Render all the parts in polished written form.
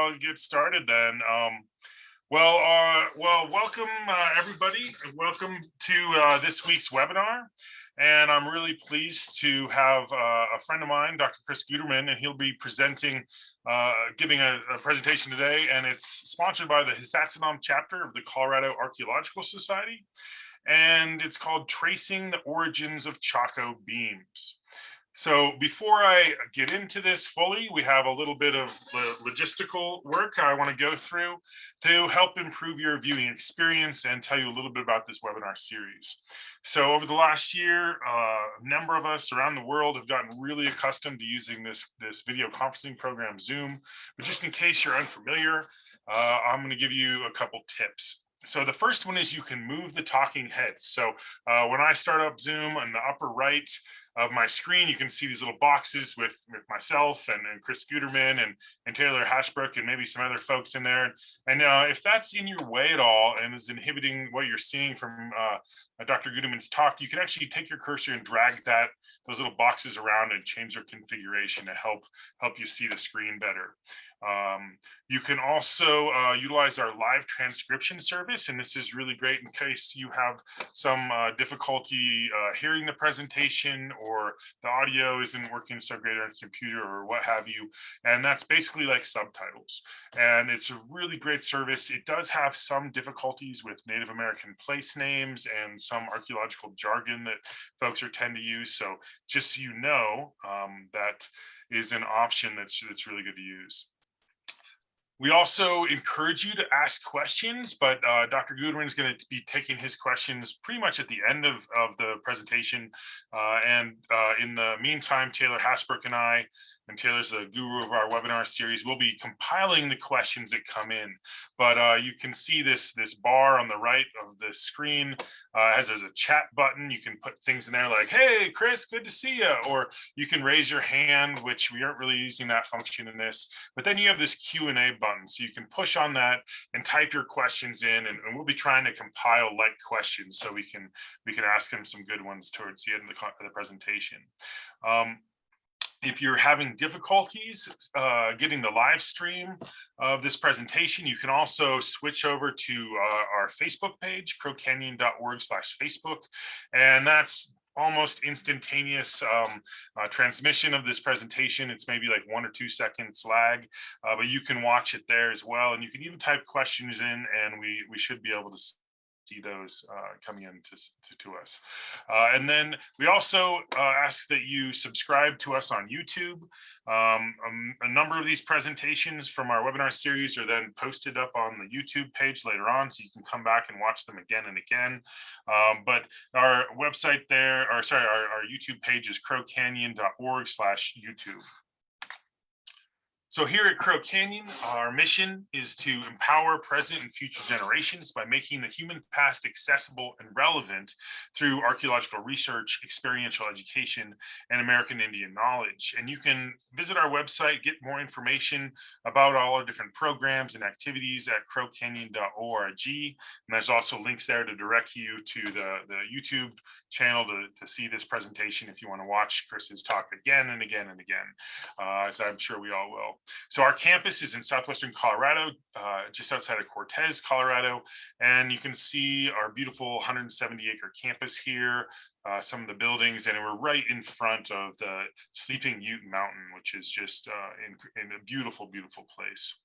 I'll get started then. Welcome everybody. Welcome to this week's webinar. And I'm really pleased to have a friend of mine, Dr. Chris Guterman, and he'll be presenting, giving a presentation today. And it's sponsored by the Hisatsinom chapter of the Colorado Archaeological Society. And it's called Tracing the Origins of Chaco Beams. So before I get into this fully, we have a little bit of logistical work I want to go through to help improve your viewing experience and tell you a little bit about this webinar series. So over the last year, a number of us around the world have gotten really accustomed to using this video conferencing program, Zoom. But just in case you're unfamiliar, I'm going to give you a couple tips. So the first one is you can move the talking head. So when I start up Zoom in the upper right of my screen, you can see these little boxes with myself and Chris Guterman and Taylor Hashbrook and maybe some other folks in there. And if that's in your way at all and is inhibiting what you're seeing from Dr. Guterman's talk, you can actually take your cursor and drag those little boxes around and change their configuration to help you see the screen better. You can also utilize our live transcription service, and this is really great in case you have some difficulty hearing the presentation or the audio isn't working so great on a computer or what have you. And that's basically like subtitles. And it's a really great service. It does have some difficulties with Native American place names and some archaeological jargon that folks tend to use. So just so you know, that is an option that's really good to use. We also encourage you to ask questions, but Dr. Guterman is going to be taking his questions pretty much at the end of the presentation. In the meantime, Taylor Hashbrook and Taylor's the guru of our webinar series, will be compiling the questions that come in. But you can see this bar on the right of the screen there's a chat button. You can put things in there like, hey, Chris, good to see you. Or you can raise your hand, which we aren't really using that function in this. But then you have this Q&A button. So you can push on that and type your questions in, and we'll be trying to compile like questions so we can ask them some good ones towards the end of the presentation. If you're having difficulties getting the live stream of this presentation, you can also switch over to our Facebook page, crowcanyon.org/Facebook, and that's almost instantaneous transmission of this presentation. It's maybe like 1 or 2 seconds lag, but you can watch it there as well. And you can even type questions in, and we should be able to see those coming in to us. And then we also ask that you subscribe to us on YouTube. A number of these presentations from our webinar series are then posted up on the YouTube page later on, so you can come back and watch them again and again. But our website there, our YouTube page is crowcanyon.org/YouTube. So here at Crow Canyon, our mission is to empower present and future generations by making the human past accessible and relevant through archaeological research, experiential education, and American Indian knowledge. And you can visit our website, get more information about all our different programs and activities at crowcanyon.org. And there's also links there to direct you to the YouTube channel to see this presentation if you want to watch Chris's talk again and again and again, as I'm sure we all will. So our campus is in southwestern Colorado, just outside of Cortez, Colorado, and you can see our beautiful 170-acre campus here, some of the buildings, and we're right in front of the Sleeping Ute Mountain, which is just in a beautiful, beautiful place.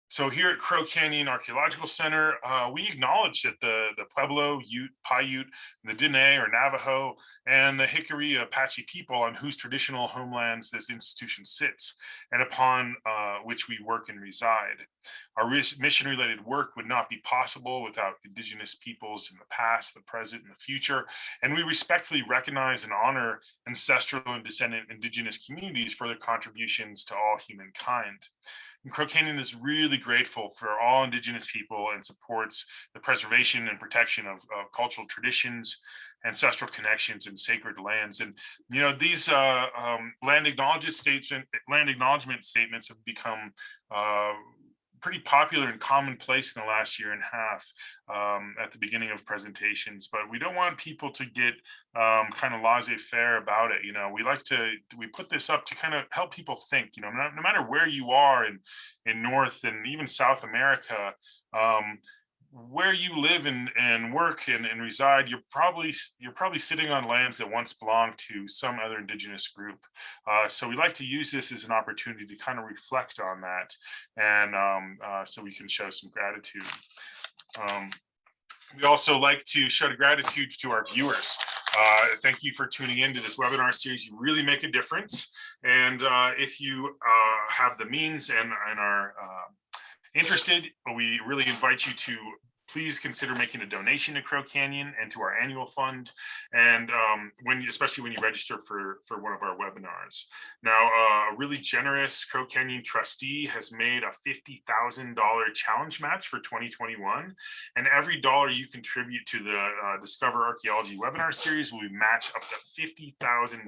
So here at Crow Canyon Archaeological Center, we acknowledge that the Pueblo, Ute, Paiute, the Diné or Navajo, and the Hickory Apache people on whose traditional homelands this institution sits, and upon which we work and reside. Our mission-related work would not be possible without Indigenous peoples in the past, the present, and the future, and we respectfully recognize and honor ancestral and descendant Indigenous communities for their contributions to all humankind. And Crow Canyon is really grateful for all Indigenous people and supports the preservation and protection of cultural traditions, ancestral connections, and sacred lands. And you know, these land acknowledgement statements have become pretty popular and commonplace in the last year and a half at the beginning of presentations, but we don't want people to get kind of laissez-faire about it. We put this up to kind of help people think, no matter where you are in North and even South America, where you live and work and reside, you're probably sitting on lands that once belonged to some other indigenous group. So we like to use this as an opportunity to kind of reflect on that, and so we can show some gratitude. We also like to show gratitude to our viewers. Thank you for tuning into this webinar series. You really make a difference. And if you have the means and are interested, we really invite you to please consider making a donation to Chaco Canyon and to our annual fund, and especially when you register for one of our webinars. Now, a really generous Chaco Canyon trustee has made a $50,000 challenge match for 2021, and every dollar you contribute to the Discover Archaeology webinar series will be matched up to $50,000.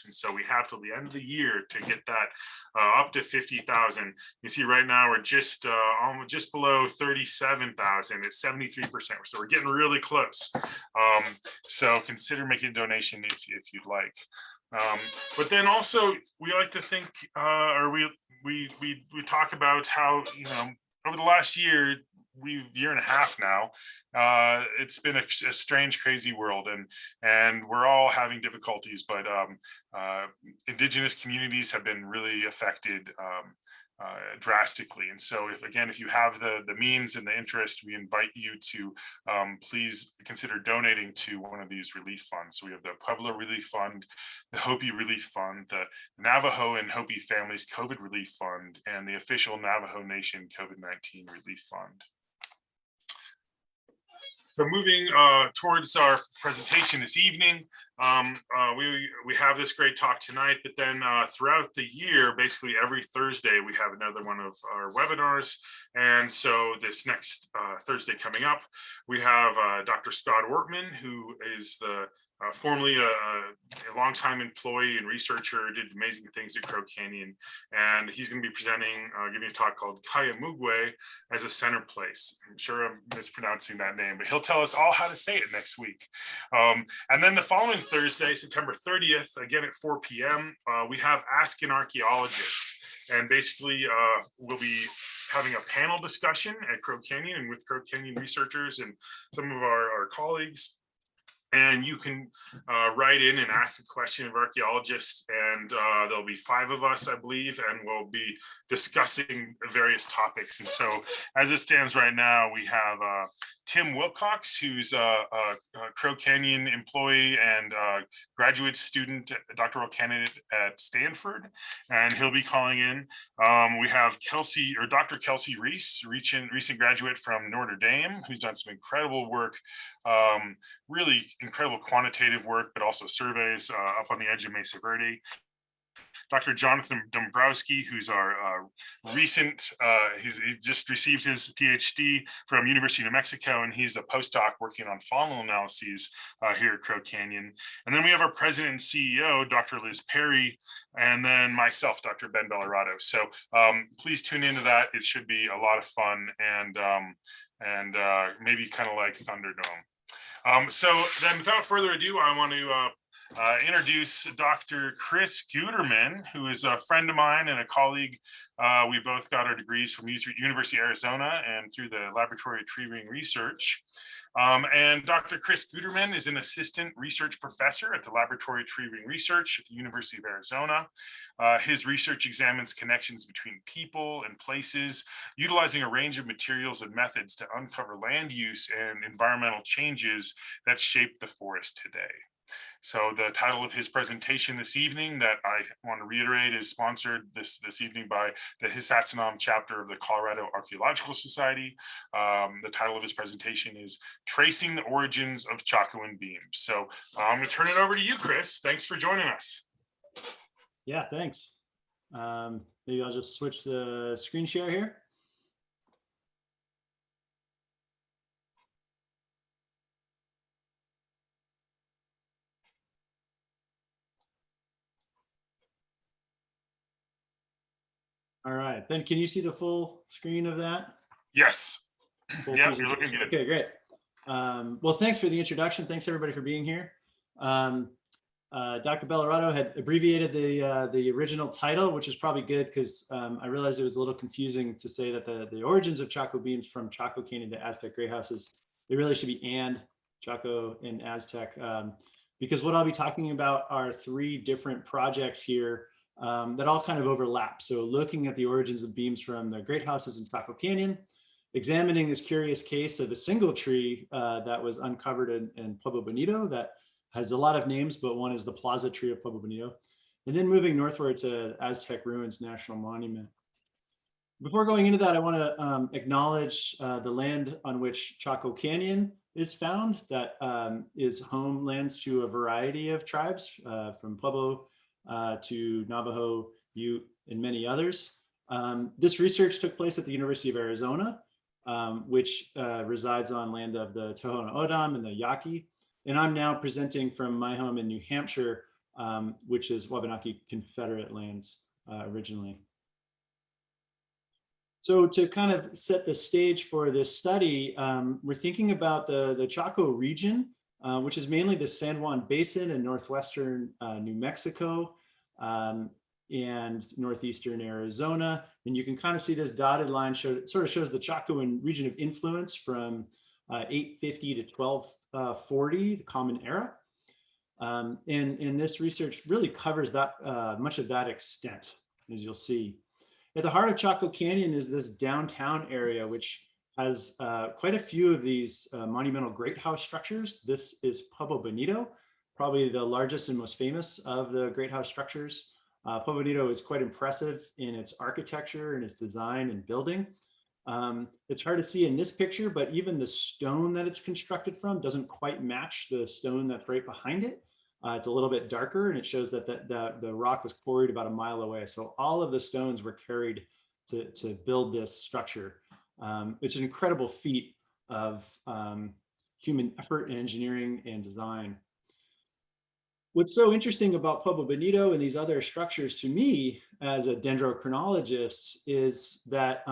And so we have till the end of the year to get that up to 50,000. You see right now we're just below 37,000. It's 73%. So we're getting really close. So consider making a donation if you'd like. But then also we like to think, or we talk about how, over the last year and a half now, it's been a strange, crazy world, and we're all having difficulties, but indigenous communities have been really affected drastically. And so if you have the means and the interest, we invite you to please consider donating to one of these relief funds. So we have the Pueblo Relief Fund, the Hopi Relief Fund, the Navajo and Hopi Families COVID Relief Fund, and the official Navajo Nation COVID-19 Relief Fund. So moving towards our presentation this evening, we have this great talk tonight, but then throughout the year, basically every Thursday, we have another one of our webinars. And so this next Thursday coming up, we have Dr. Scott Ortman, who is formerly a longtime employee and researcher, did amazing things at Chaco Canyon. And he's going to be presenting, giving a talk called Kaya Mugwe as a center place. I'm sure I'm mispronouncing that name, but he'll tell us all how to say it next week. And then the following Thursday, September 30th, again at 4 p.m., we have Ask an Archaeologist. And basically, we'll be having a panel discussion at Chaco Canyon and with Chaco Canyon researchers and some of our colleagues. And you can write in and ask a question of archaeologists, and there'll be 5 of us, I believe, and we'll be discussing various topics. And so as it stands right now, we have Tim Wilcox, who's a Chaco Canyon employee and graduate student, doctoral candidate at Stanford, and he'll be calling in. We have Dr. Kelsey Reese, recent graduate from Notre Dame, who's done some incredible work, really incredible quantitative work, but also surveys up on the edge of Mesa Verde. Dr. Jonathan Dombrowski, who's our recent, he just received his PhD from University of New Mexico, and he's a postdoc working on faunal analyses here at Chaco Canyon. And then we have our president and CEO, Dr. Liz Perry, and then myself, Dr. Ben Bellarado. So please tune into that. It should be a lot of fun and maybe kind of like Thunderdome. So then without further ado, I want to introduce Dr. Chris Guterman, who is a friend of mine and a colleague. We both got our degrees from University of Arizona and through the Laboratory of Tree Ring Research. And Dr. Chris Guterman is an assistant research professor at the Laboratory of Tree Ring Research at the University of Arizona. His research examines connections between people and places, utilizing a range of materials and methods to uncover land use and environmental changes that shape the forest today. So the title of his presentation this evening that I want to reiterate is sponsored this evening by the Hisatsinom chapter of the Colorado Archaeological Society. The title of his presentation is Tracing the Origins of Chacoan Beams. So I'm going to turn it over to you, Chris. Thanks for joining us. Yeah, thanks. Maybe I'll just switch the screen share here. All right, Ben, can you see the full screen of that? Yes. Full Yeah, you're looking presentation? good. Okay, great. Well, thanks for the introduction. Thanks everybody for being here. Dr. Bellarado had abbreviated the original title, which is probably good because I realized it was a little confusing to say that the origins of Chaco beams from Chaco Canyon to Aztec great houses. It really should be and Chaco and Aztec, because what I'll be talking about are three different projects here that all kind of overlap. So looking at the origins of beams from the great houses in Chaco Canyon, examining this curious case of a single tree that was uncovered in Pueblo Bonito that has a lot of names, but one is the Plaza tree of Pueblo Bonito. And then moving northward to Aztec Ruins National Monument. Before going into that, I want to acknowledge the land on which Chaco Canyon is found. That is homelands to a variety of tribes from Pueblo to Navajo, Ute, and many others. This research took place at the University of Arizona, which resides on land of the Tohono O'odham and the Yaqui. And I'm now presenting from my home in New Hampshire, which is Wabanaki Confederate lands originally. So to kind of set the stage for this study, we're thinking about the Chaco region, which is mainly the San Juan Basin in northwestern New Mexico and northeastern Arizona. And you can kind of see this dotted line sort of shows the Chacoan region of influence from 850 to 1240, the Common Era. And this research really covers that much of that extent, as you'll see. At the heart of Chaco Canyon is this downtown area, which has quite a few of these monumental great house structures. This is Pueblo Bonito, probably the largest and most famous of the great house structures. Pueblo Bonito is quite impressive in its architecture and its design and building. It's hard to see in this picture, but even the stone that it's constructed from doesn't quite match the stone that's right behind it. It's a little bit darker, and it shows that the rock was quarried about a mile away. So all of the stones were carried to build this structure. It's an incredible feat of human effort and engineering and design. What's so interesting about Pueblo Bonito and these other structures to me as a dendrochronologist is that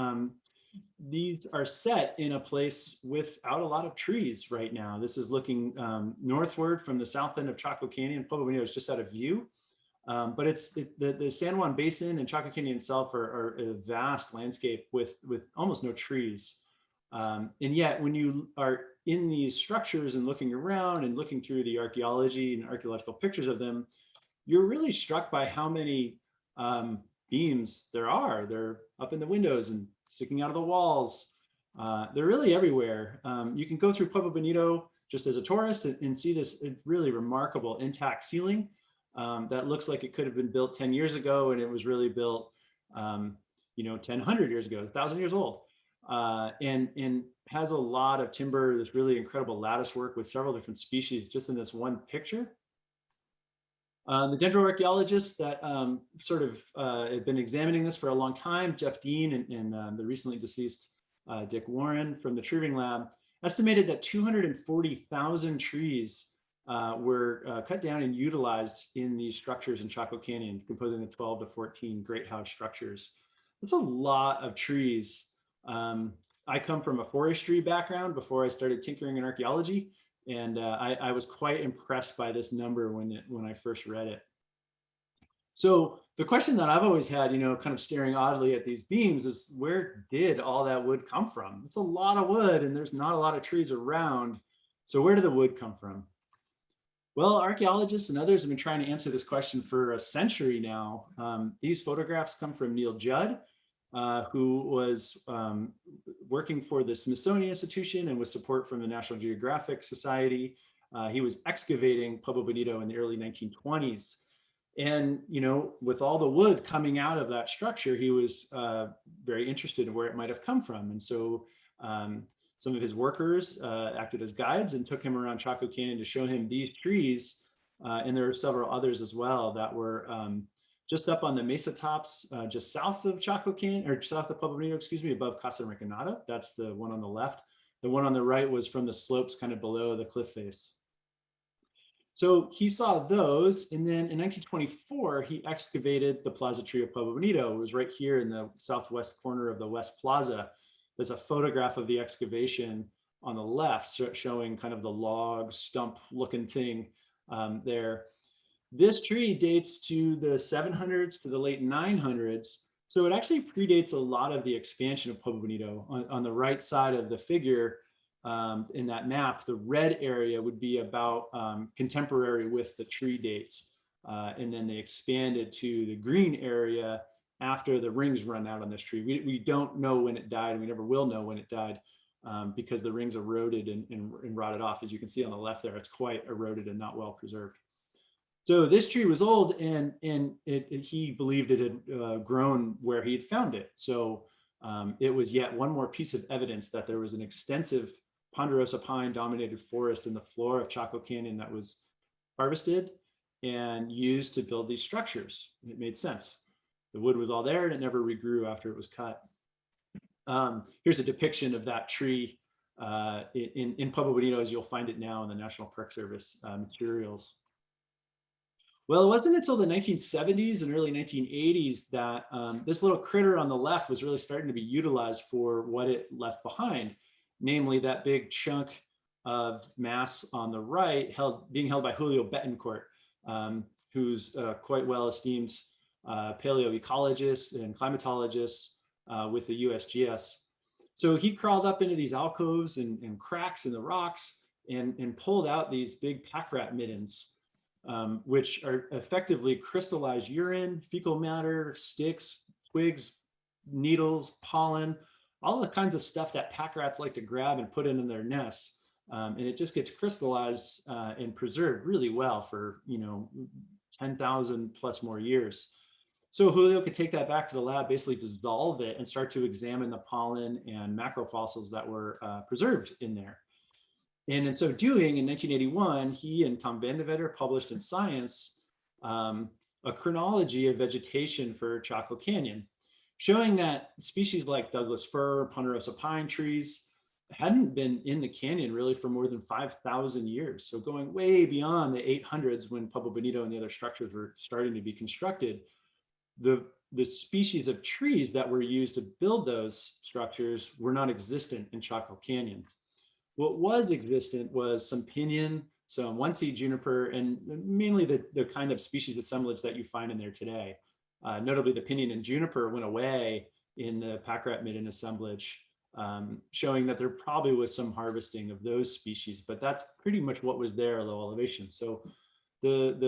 these are set in a place without a lot of trees right now. This is looking northward from the south end of Chaco Canyon. Pueblo Bonito is just out of view, but the San Juan Basin and Chaco Canyon itself are a vast landscape with almost no trees. And yet when you are in these structures and looking around and looking through the archaeology and archaeological pictures of them, you're really struck by how many beams there are. They're up in the windows and sticking out of the walls. They're really everywhere. You can go through Pueblo Bonito just as a tourist and see this really remarkable intact ceiling that looks like it could have been built 10 years ago, and it was really built 100 years ago, 1,000 years old. And has a lot of timber, this really incredible lattice work with several different species just in this one picture. The dendroarchaeologists that have been examining this for a long time, Jeff Dean and the recently deceased Dick Warren from the Triving Lab, estimated that 240,000 trees were cut down and utilized in these structures in Chaco Canyon, composing the 12 to 14 great house structures. That's a lot of trees. I come from a forestry background before I started tinkering in archaeology. And I was quite impressed by this number when I first read it. So the question that I've always had, kind of staring oddly at these beams is, where did all that wood come from? It's a lot of wood and there's not a lot of trees around. So where did the wood come from? Well, archaeologists and others have been trying to answer this question for a century now. These photographs come from Neil Judd, who was working for the Smithsonian Institution and with support from the National Geographic Society. He was excavating Pueblo Bonito in the early 1920s. And, with all the wood coming out of that structure, he was very interested in where it might have come from. And so some of his workers acted as guides and took him around Chaco Canyon to show him these trees. And there were several others as well that were just up on the mesa tops, just south of Chaco Canyon, or south of Pueblo Bonito, excuse me, above Casa Rinconada. That's the one on the left. The one on the right was from the slopes kind of below the cliff face. So he saw those, and then in 1924, he excavated the Plaza tree of Pueblo Bonito. It was right here in the southwest corner of the West Plaza. There's a photograph of the excavation on the left, showing kind of the log stump looking thing there. This tree dates to the 700s to the late 900s. So it actually predates a lot of the expansion of Pueblo Bonito. On the right side of the figure, in that map, the red area would be about contemporary with the tree dates. And then they expanded to the green area after the rings run out on this tree. We don't know when it died, and we never will know when it died because the rings eroded and rotted off. As you can see on the left there, it's quite eroded and not well preserved. So this tree was old, and he believed it had grown where he had found it. So it was yet one more piece of evidence that there was an extensive Ponderosa pine dominated forest in the floor of Chaco Canyon that was harvested and used to build these structures. It made sense. The wood was all there and it never regrew after it was cut. Here's a depiction of that tree in Pueblo Bonito, as you'll find it now in the National Park Service materials. Well, it wasn't until the 1970s and early 1980s that this little critter on the left was really starting to be utilized for what it left behind, namely that big chunk of mass on the right being held by Julio Betancourt, who's quite well esteemed paleoecologist and climatologist with the USGS. So he crawled up into these alcoves and cracks in the rocks and pulled out these big pack rat middens, which are effectively crystallized urine, fecal matter, sticks, twigs, needles, pollen, all the kinds of stuff that pack rats like to grab and put in their nests. And it just gets crystallized and preserved really well for 10,000 plus more years. So Julio could take that back to the lab, basically dissolve it and start to examine the pollen and macrofossils that were preserved in there. And in so doing, in 1981, he and Tom Van de Vetter published in Science a chronology of vegetation for Chaco Canyon, showing that species like Douglas fir, Ponderosa pine trees hadn't been in the canyon really for more than 5,000 years. So going way beyond the 800s when Pablo Benito and the other structures were starting to be constructed, the species of trees that were used to build those structures were not existent in Chaco Canyon. What was existent was some pinyon, some one-seed juniper, and mainly the kind of species assemblage that you find in there today. Notably, the pinyon and juniper went away in the pack rat midden assemblage, showing that there probably was some harvesting of those species, but that's pretty much what was there at low elevation. So at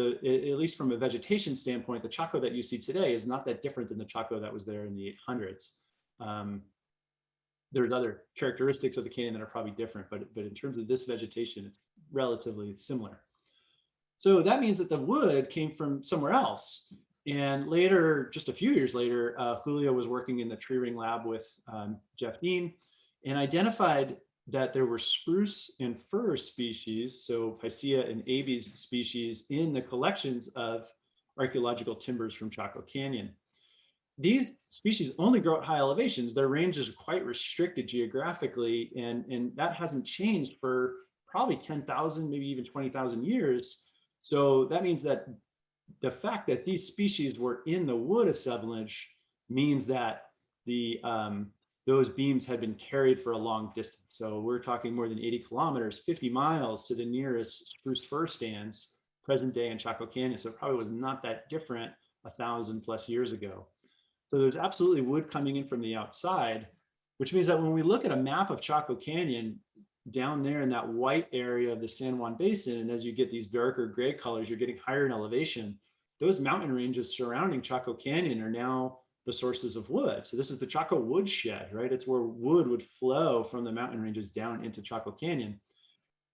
least from a vegetation standpoint, the Chaco that you see today is not that different than the Chaco that was there in the 800s. There's other characteristics of the canyon that are probably different, but in terms of this vegetation, it's relatively similar. So that means that the wood came from somewhere else. And later, just a few years later, Julio was working in the tree ring lab with Jeff Dean and identified that there were spruce and fir species, so Picea and Abies species, in the collections of archaeological timbers from Chaco Canyon. These species only grow at high elevations. Their ranges are quite restricted geographically, and that hasn't changed for probably 10,000, maybe even 20,000 years. So that means that the fact that these species were in the wood assemblage means that those beams had been carried for a long distance. So we're talking more than 80 kilometers, 50 miles to the nearest spruce fir stands present day in Chaco Canyon. So it probably was not that different 1,000 plus years ago. So there's absolutely wood coming in from the outside, which means that when we look at a map of Chaco Canyon down there in that white area of the San Juan Basin, and as you get these darker gray colors, you're getting higher in elevation, those mountain ranges surrounding Chaco Canyon are now the sources of wood. So this is the Chaco woodshed, right? It's where wood would flow from the mountain ranges down into Chaco Canyon.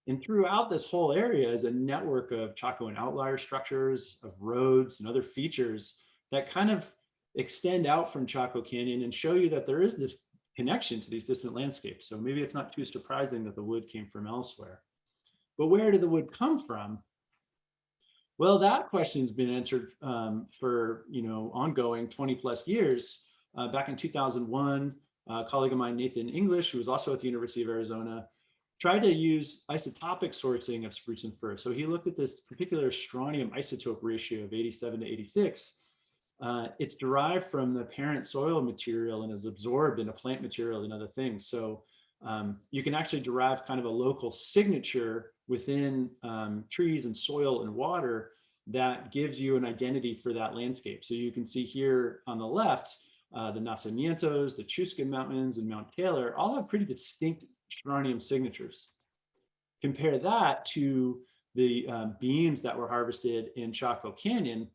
And throughout this whole area is a network of Chacoan outlier structures, of roads and other features that kind of extend out from Chaco Canyon and show you that there is this connection to these distant landscapes. So maybe it's not too surprising that the wood came from elsewhere. But where did the wood come from? Well, that question's been answered for ongoing 20 plus years. Back in 2001, a colleague of mine, Nathan English, who was also at the University of Arizona, tried to use isotopic sourcing of spruce and fir. So he looked at this particular strontium isotope ratio of 87 to 86. It's derived from the parent soil material and is absorbed into plant material and other things. So you can actually derive kind of a local signature within trees and soil and water that gives you an identity for that landscape. So you can see here on the left, the Nacimientos, the Chusca Mountains, and Mount Taylor all have pretty distinct strontium signatures. Compare that to the beams that were harvested in Chaco Canyon,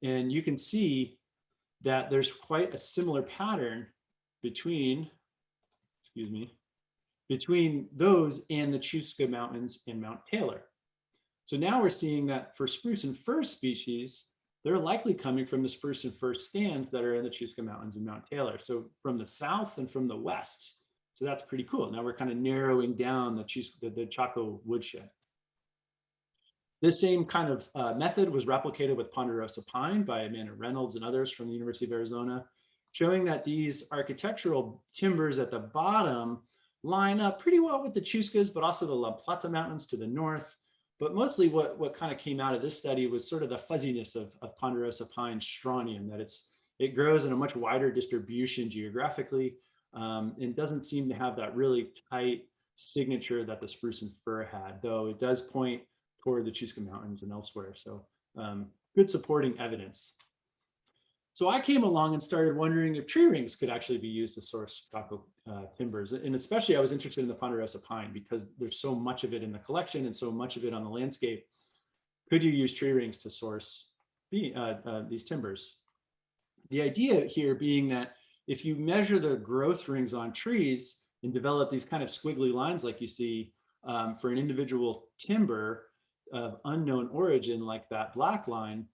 and you can see that there's quite a similar pattern between, between those and the Chusca Mountains and Mount Taylor. So now we're seeing that for spruce and fir species, they're likely coming from the spruce and fir stands that are in the Chusca Mountains and Mount Taylor. So from the south and from the west. So that's pretty cool. Now we're kind of narrowing down the Chaco woodshed. This same kind of method was replicated with Ponderosa pine by Amanda Reynolds and others from the University of Arizona, showing that these architectural timbers at the bottom line up pretty well with the Chuscas, but also the La Plata Mountains to the north. But mostly what kind of came out of this study was sort of the fuzziness of Ponderosa pine strontium, that it grows in a much wider distribution geographically, and doesn't seem to have that really tight signature that the spruce and fir had, though it does point toward the Chusca Mountains and elsewhere. So good supporting evidence. So I came along and started wondering if tree rings could actually be used to source Chaco timbers. And especially I was interested in the Ponderosa pine because there's so much of it in the collection and so much of it on the landscape. Could you use tree rings to source these timbers? The idea here being that if you measure the growth rings on trees and develop these kind of squiggly lines like you see for an individual timber of unknown origin like that black line,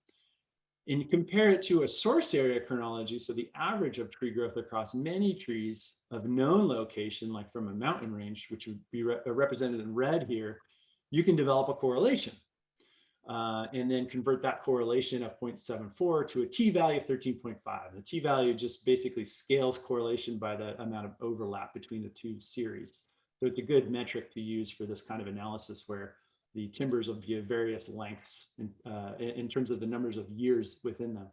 and you compare it to a source area chronology, so the average of tree growth across many trees of known location, like from a mountain range, which would be represented in red here, you can develop a correlation. And then convert that correlation of 0.74 to a t-value of 13.5. The t-value just basically scales correlation by the amount of overlap between the two series. So it's a good metric to use for this kind of analysis where the timbers will be of various lengths in terms of the numbers of years within them.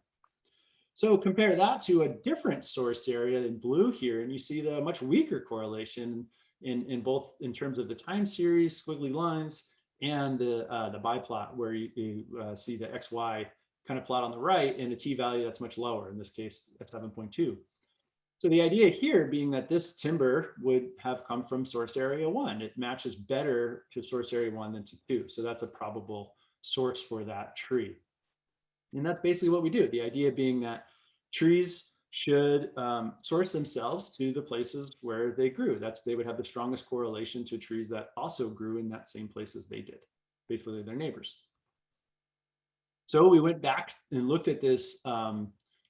So compare that to a different source area in blue here, and you see the much weaker correlation in both in terms of the time series, squiggly lines, and the biplot where you see the XY kind of plot on the right and a t-value that's much lower, in this case at 7.2. So the idea here being that this timber would have come from source area 1. It matches better to source area 1 than to 2. So that's a probable source for that tree. And that's basically what we do. The idea being that trees should source themselves to the places where they grew. They would have the strongest correlation to trees that also grew in that same places they did, basically their neighbors. So we went back and looked at this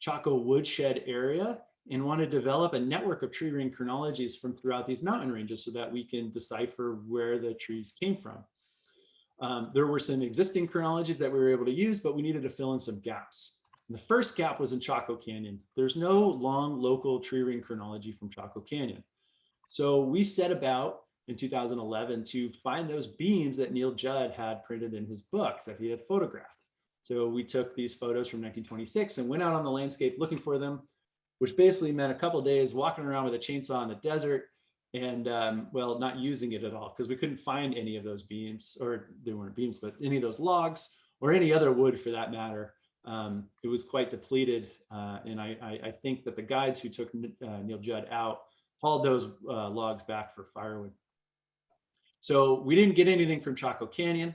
Chaco woodshed area and want to develop a network of tree ring chronologies from throughout these mountain ranges so that we can decipher where the trees came from. There were some existing chronologies that we were able to use, but we needed to fill in some gaps. And the first gap was in Chaco Canyon. There's no long local tree ring chronology from Chaco Canyon. So we set about in 2011 to find those beams that Neil Judd had printed in his book that he had photographed. So we took these photos from 1926 and went out on the landscape looking for them, which basically meant a couple of days walking around with a chainsaw in the desert and well, not using it at all because we couldn't find any of those beams, or they weren't beams, but any of those logs or any other wood for that matter. It was quite depleted. And I think that the guides who took Neil Judd out hauled those logs back for firewood. So we didn't get anything from Chaco Canyon.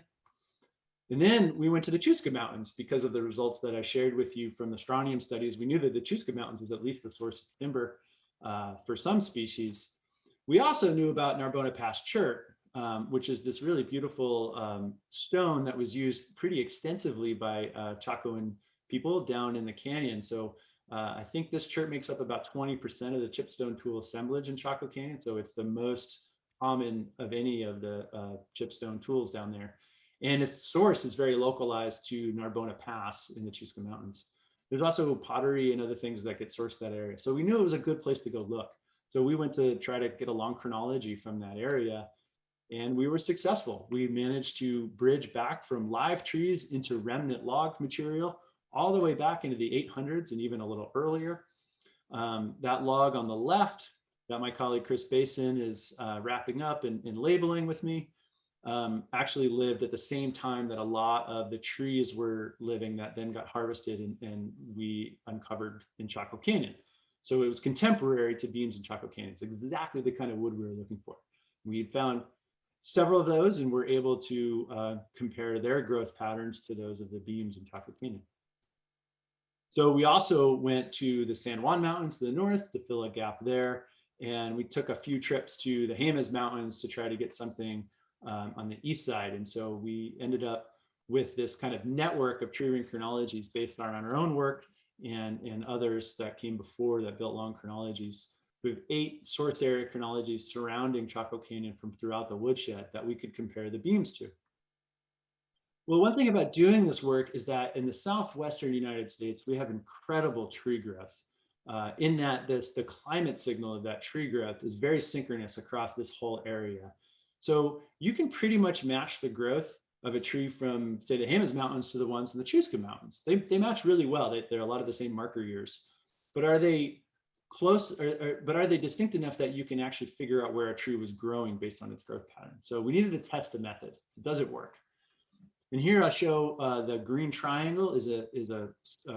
And then we went to the Chusca Mountains because of the results that I shared with you from the strontium studies. We knew that the Chusca Mountains was at least the source of timber for some species. We also knew about Narbona Pass chert, which is this really beautiful stone that was used pretty extensively by Chacoan people down in the canyon. So I think this chert makes up about 20% of the chipstone tool assemblage in Chaco Canyon. So it's the most common of any of the chipstone tools down there. And its source is very localized to Narbona Pass in the Chusca Mountains. There's also pottery and other things that get sourced that area. So we knew it was a good place to go look. So we went to try to get a long chronology from that area. And we were successful. We managed to bridge back from live trees into remnant log material all the way back into the 800s and even a little earlier. That log on the left that my colleague Chris Basin is wrapping up and labeling with me actually lived at the same time that a lot of the trees were living that then got harvested and we uncovered in Chaco Canyon. So it was contemporary to beams in Chaco Canyon. It's exactly the kind of wood we were looking for. We found several of those and were able to compare their growth patterns to those of the beams in Chaco Canyon. So we also went to the San Juan Mountains to the north to fill a gap there. And we took a few trips to the Jemez Mountains to try to get something on the east side. And so we ended up with this kind of network of tree ring chronologies based on our own work and others that came before that built long chronologies. We have 8 source area chronologies surrounding Chaco Canyon from throughout the woodshed that we could compare the beams to. Well, one thing about doing this work is that in the southwestern United States, we have incredible tree growth. In that the climate signal of that tree growth is very synchronous across this whole area. So you can pretty much match the growth of a tree from, say, the Jemez Mountains to the ones in the Chusca Mountains. They match really well. They're a lot of the same marker years. But are they close, but are they distinct enough that you can actually figure out where a tree was growing based on its growth pattern? So we needed to test the method. Does it work? And here I'll show the green triangle is a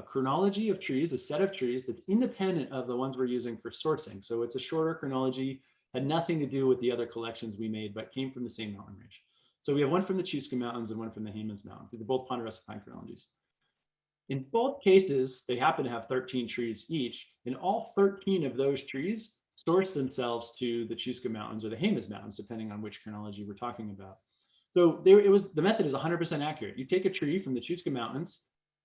chronology of trees, a set of trees that's independent of the ones we're using for sourcing. So it's a shorter chronology, had nothing to do with the other collections we made, but came from the same mountain range. So we have one from the Chusca Mountains and one from the Jemez Mountains. They're both Ponderosa pine chronologies. In both cases, they happen to have 13 trees each, and all 13 of those trees source themselves to the Chusca Mountains or the Jemez Mountains, depending on which chronology we're talking about. So the method is 100% accurate. You take a tree from the Chusca Mountains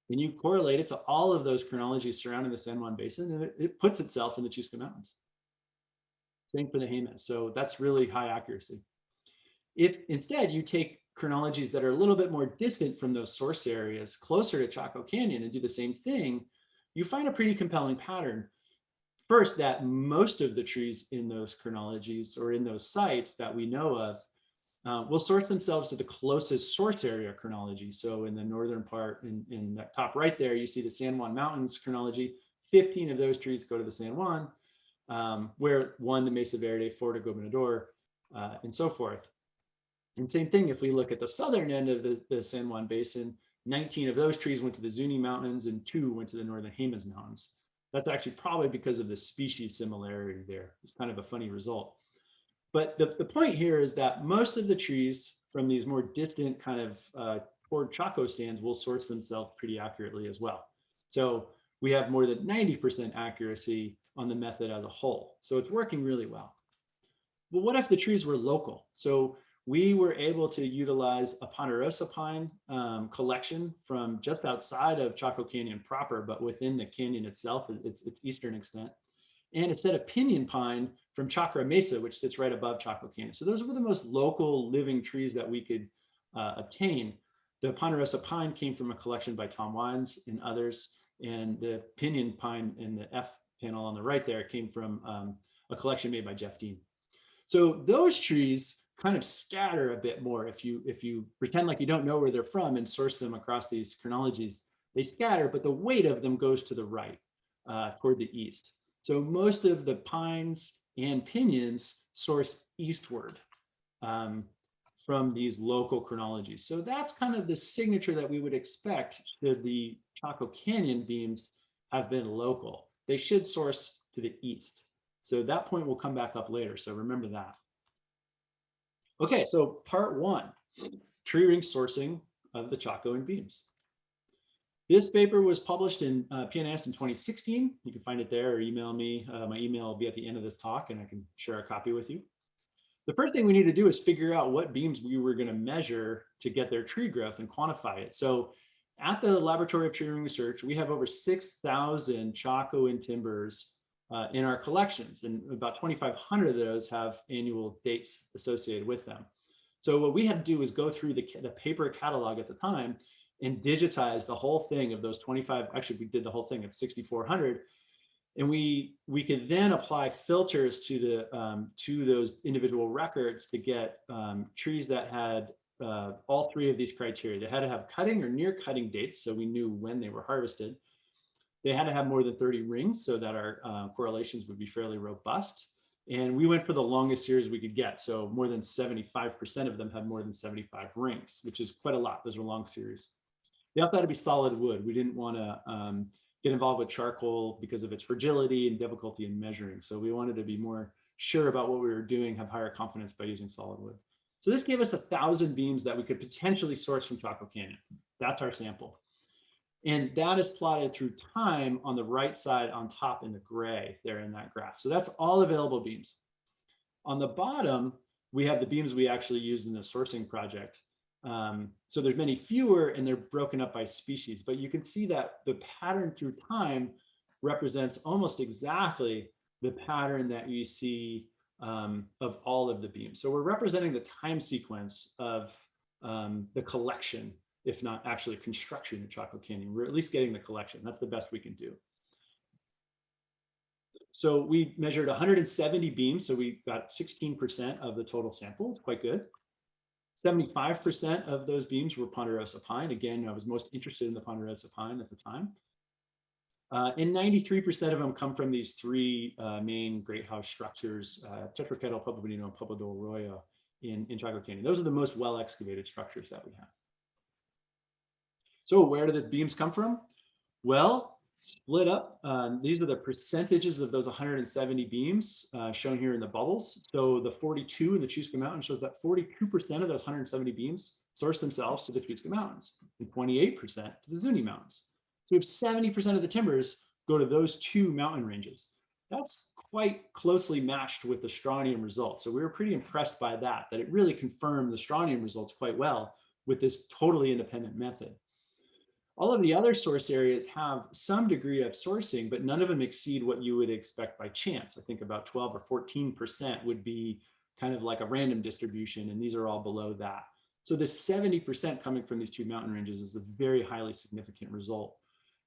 and you correlate it to all of those chronologies surrounding the San Juan Basin, and it puts itself in the Chusca Mountains. Same for the Jemez. So that's really high accuracy. If instead you take chronologies that are a little bit more distant from those source areas, closer to Chaco Canyon, and do the same thing, you find a pretty compelling pattern. First, that most of the trees in those chronologies or in those sites that we know of will source themselves to the closest source area chronology. So in the northern part, in that top right there, you see the San Juan Mountains chronology. 15 of those trees go to the San Juan, where 1 to Mesa Verde, 4 to Gobernador, and so forth. And same thing, if we look at the southern end of the San Juan Basin, 19 of those trees went to the Zuni Mountains and 2 went to the northern Jemez Mountains. That's actually probably because of the species similarity there. It's kind of a funny result. But the point here is that most of the trees from these more distant kind of toward Chaco stands will source themselves pretty accurately as well. So we have more than 90% accuracy on the method as a whole. So it's working really well. But what if the trees were local? So we were able to utilize a Ponderosa pine collection from just outside of Chaco Canyon proper, but within the canyon itself, its eastern extent, and a set of pinyon pine from Chacra Mesa, which sits right above Chaco Canyon. So those were the most local living trees that we could obtain. The Ponderosa pine came from a collection by Tom Wines and others, and the pinyon pine in the F panel on the right there came from a collection made by Jeff Dean. So those trees kind of scatter a bit more. If you pretend like you don't know where they're from and source them across these chronologies, they scatter, but the weight of them goes to the right, toward the east. So most of the pines and pinyons source eastward from these local chronologies. So that's kind of the signature that we would expect should the Chaco Canyon beams have been local. They should source to the east. So that point will come back up later. So remember that. Okay, so part 1, tree ring sourcing of the Chacoan beams. This paper was published in PNAS in 2016. You can find it there or email me. My email will be at the end of this talk and I can share a copy with you. The first thing we need to do is figure out what beams we were going to measure to get their tree growth and quantify it. So at the Laboratory of Tree Ring Research, we have over 6,000 Chacoan timbers in our collections, and about 2,500 of those have annual dates associated with them. So what we had to do is go through the paper catalog at the time and digitize the whole thing of those 25, actually we did the whole thing of 6,400, And we could then apply filters to those individual records to get trees that had all three of these criteria. They had to have cutting or near cutting dates, so we knew when they were harvested. They had to have more than 30 rings so that our correlations would be fairly robust. And we went for the longest series we could get. So more than 75% of them had more than 75 rings, which is quite a lot. Those were long series. They also had to be solid wood. We didn't want to get involved with charcoal because of its fragility and difficulty in measuring. So we wanted to be more sure about what we were doing, have higher confidence by using solid wood. So this gave us 1,000 beams that we could potentially source from Chaco Canyon. That's our sample. And that is plotted through time on the right side on top in the gray there in that graph. So that's all available beams. On the bottom, we have the beams we actually used in the sourcing project. So there's many fewer and they're broken up by species, but you can see that the pattern through time represents almost exactly the pattern that you see of all of the beams. So we're representing the time sequence of the collection, if not actually construction in Chaco Canyon. We're at least getting the collection. That's the best we can do. So we measured 170 beams. So we got 16% of the total sample. It's quite good. 75% of those beams were Ponderosa pine. Again, I was most interested in the Ponderosa pine at the time. And 93% of them come from these three main great house structures, Tetraquetal, Pueblo Bonito, and Pueblo del Arroyo in Chaco Canyon. Those are the most well excavated structures that we have. So where do the beams come from? Well, split up. These are the percentages of those 170 beams shown here in the bubbles. So the 42 in the Chusca Mountains shows that 42% of those 170 beams source themselves to the Chusca Mountains and 28% to the Zuni Mountains. So we have 70% of the timbers go to those two mountain ranges. That's quite closely matched with the strontium results. So we were pretty impressed by that it really confirmed the strontium results quite well with this totally independent method. All of the other source areas have some degree of sourcing, but none of them exceed what you would expect by chance. I think about 12 or 14% would be kind of like a random distribution, and these are all below that. So this 70% coming from these two mountain ranges is a very highly significant result,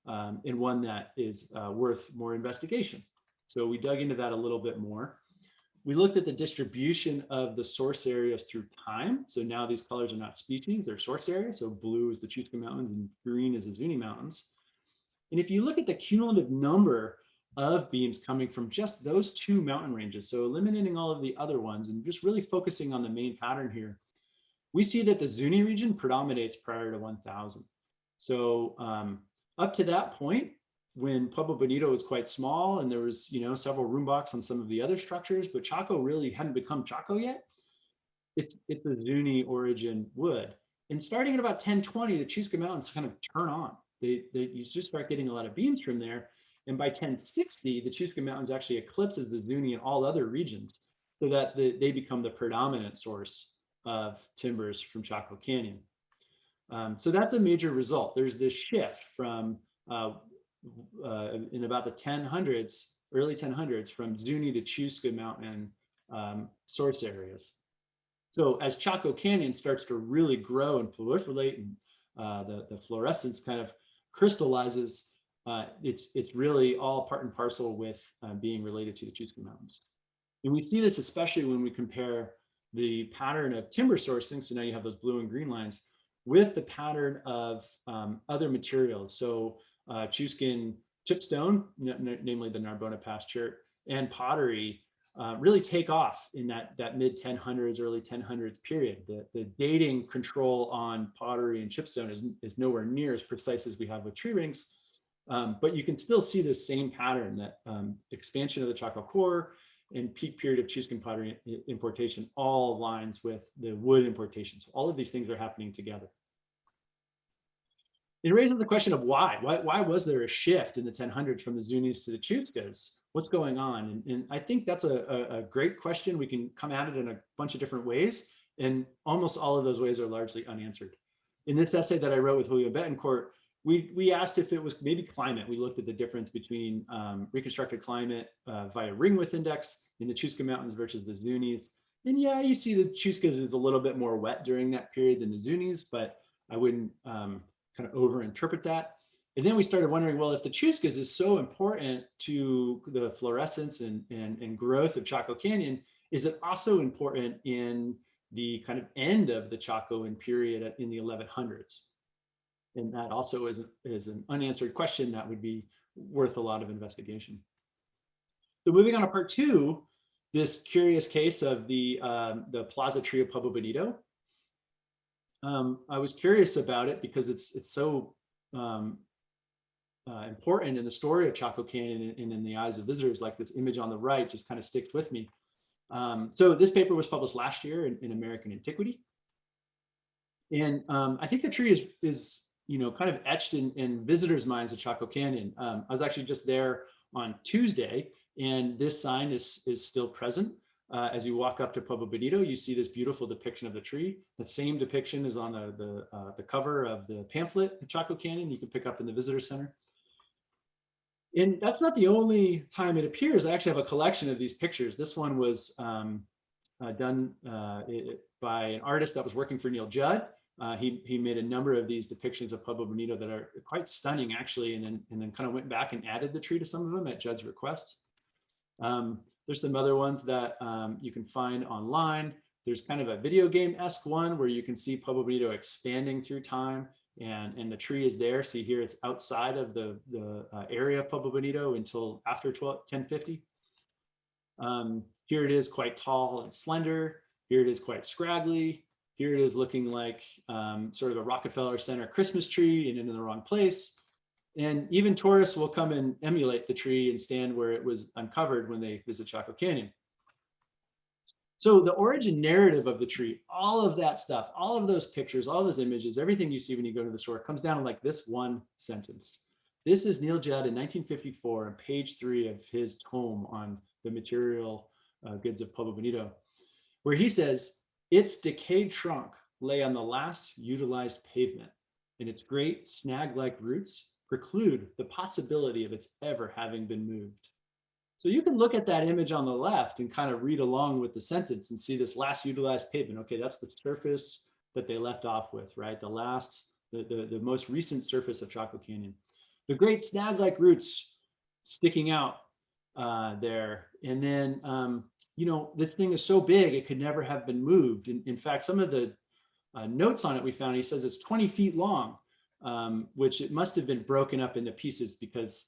and one that is worth more investigation. So we dug into that a little bit more. We looked at the distribution of the source areas through time. So now these colors are not species, they're source areas. So blue is the Chusca Mountains and green is the Zuni Mountains. And if you look at the cumulative number of beams coming from just those two mountain ranges, so eliminating all of the other ones and just really focusing on the main pattern here, we see that the Zuni region predominates prior to 1000. So up to that point, when Pueblo Bonito was quite small and there was, several room box on some of the other structures, but Chaco really hadn't become Chaco yet. It's a Zuni origin wood. And starting at about 1020, the Chusca Mountains kind of turn on. You just start getting a lot of beams from there. And by 1060, the Chusca Mountains actually eclipses the Zuni and all other regions so that they become the predominant source of timbers from Chaco Canyon. So that's a major result. There's this shift from in about the 1000s, early 1000s, from Zuni to Chusca Mountain source areas. So as Chaco Canyon starts to really grow and proliferate and the fluorescence kind of crystallizes, it's really all part and parcel with being related to the Chusca Mountains. And we see this especially when we compare the pattern of timber sourcing, so now you have those blue and green lines, with the pattern of other materials. So Chuscan chipstone, namely the Narbona Pass chert, and pottery really take off in that mid 1000s, early 1000s period. The dating control on pottery and chipstone is nowhere near as precise as we have with tree rings, but you can still see the same pattern, that expansion of the Chaco core and peak period of Chuscan pottery importation all aligns with the wood importations. All of these things are happening together. It raises the question of why was there a shift in the 1000s from the Zunis to the Chuscas? What's going on? And I think that's a great question. We can come at it in a bunch of different ways, and almost all of those ways are largely unanswered. In this essay that I wrote with Julio Betancourt, we asked if it was maybe climate. We looked at the difference between reconstructed climate via ring width index in the Chusca Mountains versus the Zunis. And yeah, you see the Chuscas is a little bit more wet during that period than the Zunis, but I wouldn't kind of over interpret that. And then we started wondering, well, if the chuscas is so important to the fluorescence and growth of Chaco Canyon, is it also important in the kind of end of the Chacoan period in the 1100s? And that also is an unanswered question that would be worth a lot of investigation. So moving on to part two, this curious case of the Plaza tree of Pueblo Bonito. I was curious about it because it's so important in the story of Chaco Canyon and in the eyes of visitors. Like this image on the right just kind of sticks with me. So this paper was published last year in American Antiquity. And I think the tree is kind of etched in visitors' minds of Chaco Canyon. I was actually just there on Tuesday, and this sign is still present. As you walk up to Pueblo Bonito, you see this beautiful depiction of the tree. That same depiction is on the cover of the pamphlet of Chaco Canyon you can pick up in the visitor center. And that's not the only time it appears. I actually have a collection of these pictures. This one was done by an artist that was working for Neil Judd. He made a number of these depictions of Pueblo Bonito that are quite stunning, actually, and then kind of went back and added the tree to some of them at Judd's request. There's some other ones that you can find online. There's kind of a video game-esque one where you can see Pueblo Bonito expanding through time, and the tree is there. See here, it's outside of the area of Pueblo Bonito until after 1050. Here it is quite tall and slender. Here it is quite scraggly. Here it is looking like sort of a Rockefeller Center Christmas tree and in the wrong place. And even tourists will come and emulate the tree and stand where it was uncovered when they visit Chaco Canyon. So the origin narrative of the tree, all of that stuff, all of those pictures, all those images, everything you see when you go to the store comes down to like this one sentence. This is Neil Judd in 1954 on page 3 of his tome on the material goods of Pueblo Bonito, where he says, its decayed trunk lay on the last utilized pavement, and its great snag-like roots preclude the possibility of its ever having been moved. So you can look at that image on the left and kind of read along with the sentence and see this last utilized pavement. Okay, that's the surface that they left off with, right? The most recent surface of Chaco Canyon. The great snag-like roots sticking out there. And then, this thing is so big, it could never have been moved. In fact, some of the notes on it we found, he says it's 20 feet long, which it must have been broken up into pieces because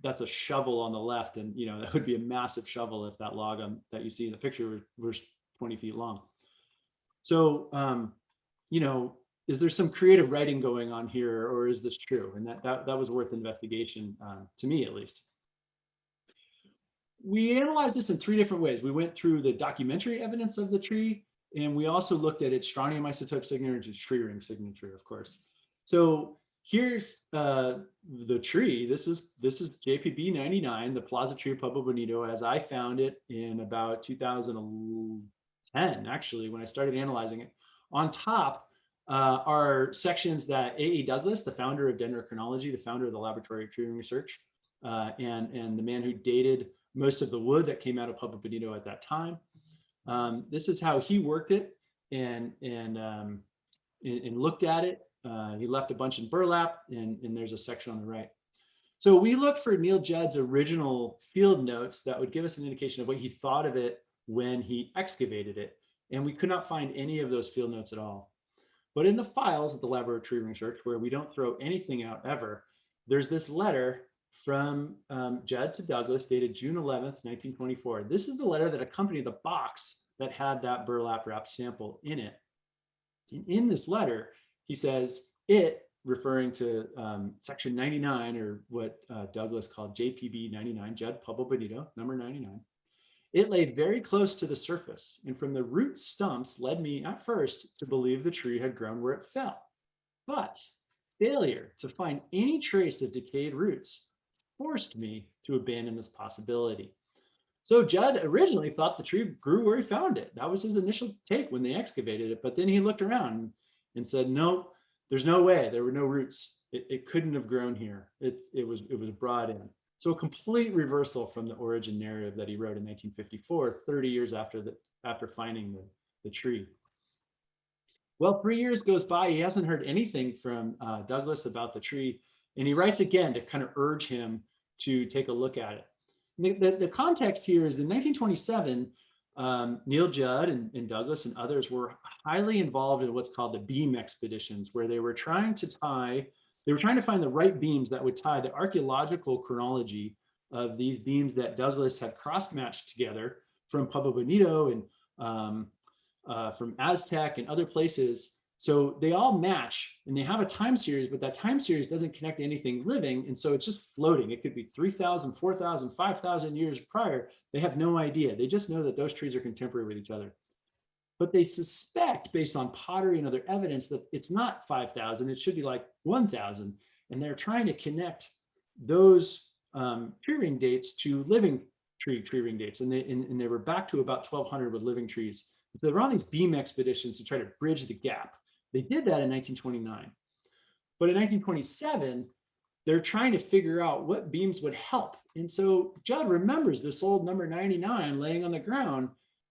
that's a shovel on the left. And, that would be a massive shovel if that log that you see in the picture was 20 feet long. So, is there some creative writing going on here, or is this true? And that was worth investigation, to me at least. We analyzed this in 3 different ways. We went through the documentary evidence of the tree, and we also looked at its strontium isotope signature and its tree ring signature, of course. So here's the tree. This is JPB 99, the Plaza tree of Pueblo Bonito, as I found it in about 2010, actually, when I started analyzing it. On top are sections that A.E. Douglas, the founder of dendrochronology, the founder of the Laboratory of Tree Ring Research, and the man who dated most of the wood that came out of Pueblo Bonito at that time. This is how he worked it and looked at it. He left a bunch in burlap, and there's a section on the right. So we looked for Neil Judd's original field notes that would give us an indication of what he thought of it when he excavated it, and we could not find any of those field notes at all. But in the files at the Laboratory of Tree Research, where we don't throw anything out ever, there's this letter from Judd to Douglas dated June 11th, 1924. This is the letter that accompanied the box that had that burlap wrapped sample in it. And in this letter, he says, it, referring to section 99, or what Douglas called JPB 99, Judd Pueblo Bonito, number 99, it lay very close to the surface, and from the root stumps led me at first to believe the tree had grown where it fell. But failure to find any trace of decayed roots forced me to abandon this possibility. So Judd originally thought the tree grew where he found it. That was his initial take when they excavated it. But then he looked around and said, no, there's no way. There were no roots. It couldn't have grown here. It was brought in. So a complete reversal from the origin narrative that he wrote in 1954, 30 years after finding the tree. Well, 3 years goes by. He hasn't heard anything from Douglas about the tree. And he writes again to kind of urge him to take a look at it. The context here is in 1927, Neil Judd and Douglas and others were highly involved in what's called the beam expeditions, where they were trying to find the right beams that would tie the archaeological chronology of these beams that Douglas had cross-matched together from Pueblo Bonito and from Aztec and other places. So they all match and they have a time series, but that time series doesn't connect to anything living. And so it's just floating. It could be 3,000, 4,000, 5,000 years prior. They have no idea. They just know that those trees are contemporary with each other. But they suspect, based on pottery and other evidence, that it's not 5,000. It should be like 1,000. And they're trying to connect those tree ring dates to living tree ring dates. And they were back to about 1,200 with living trees. So they were on these beam expeditions to try to bridge the gap. They did that in 1929. But in 1927, they're trying to figure out what beams would help. And so Judd remembers this old number 99 laying on the ground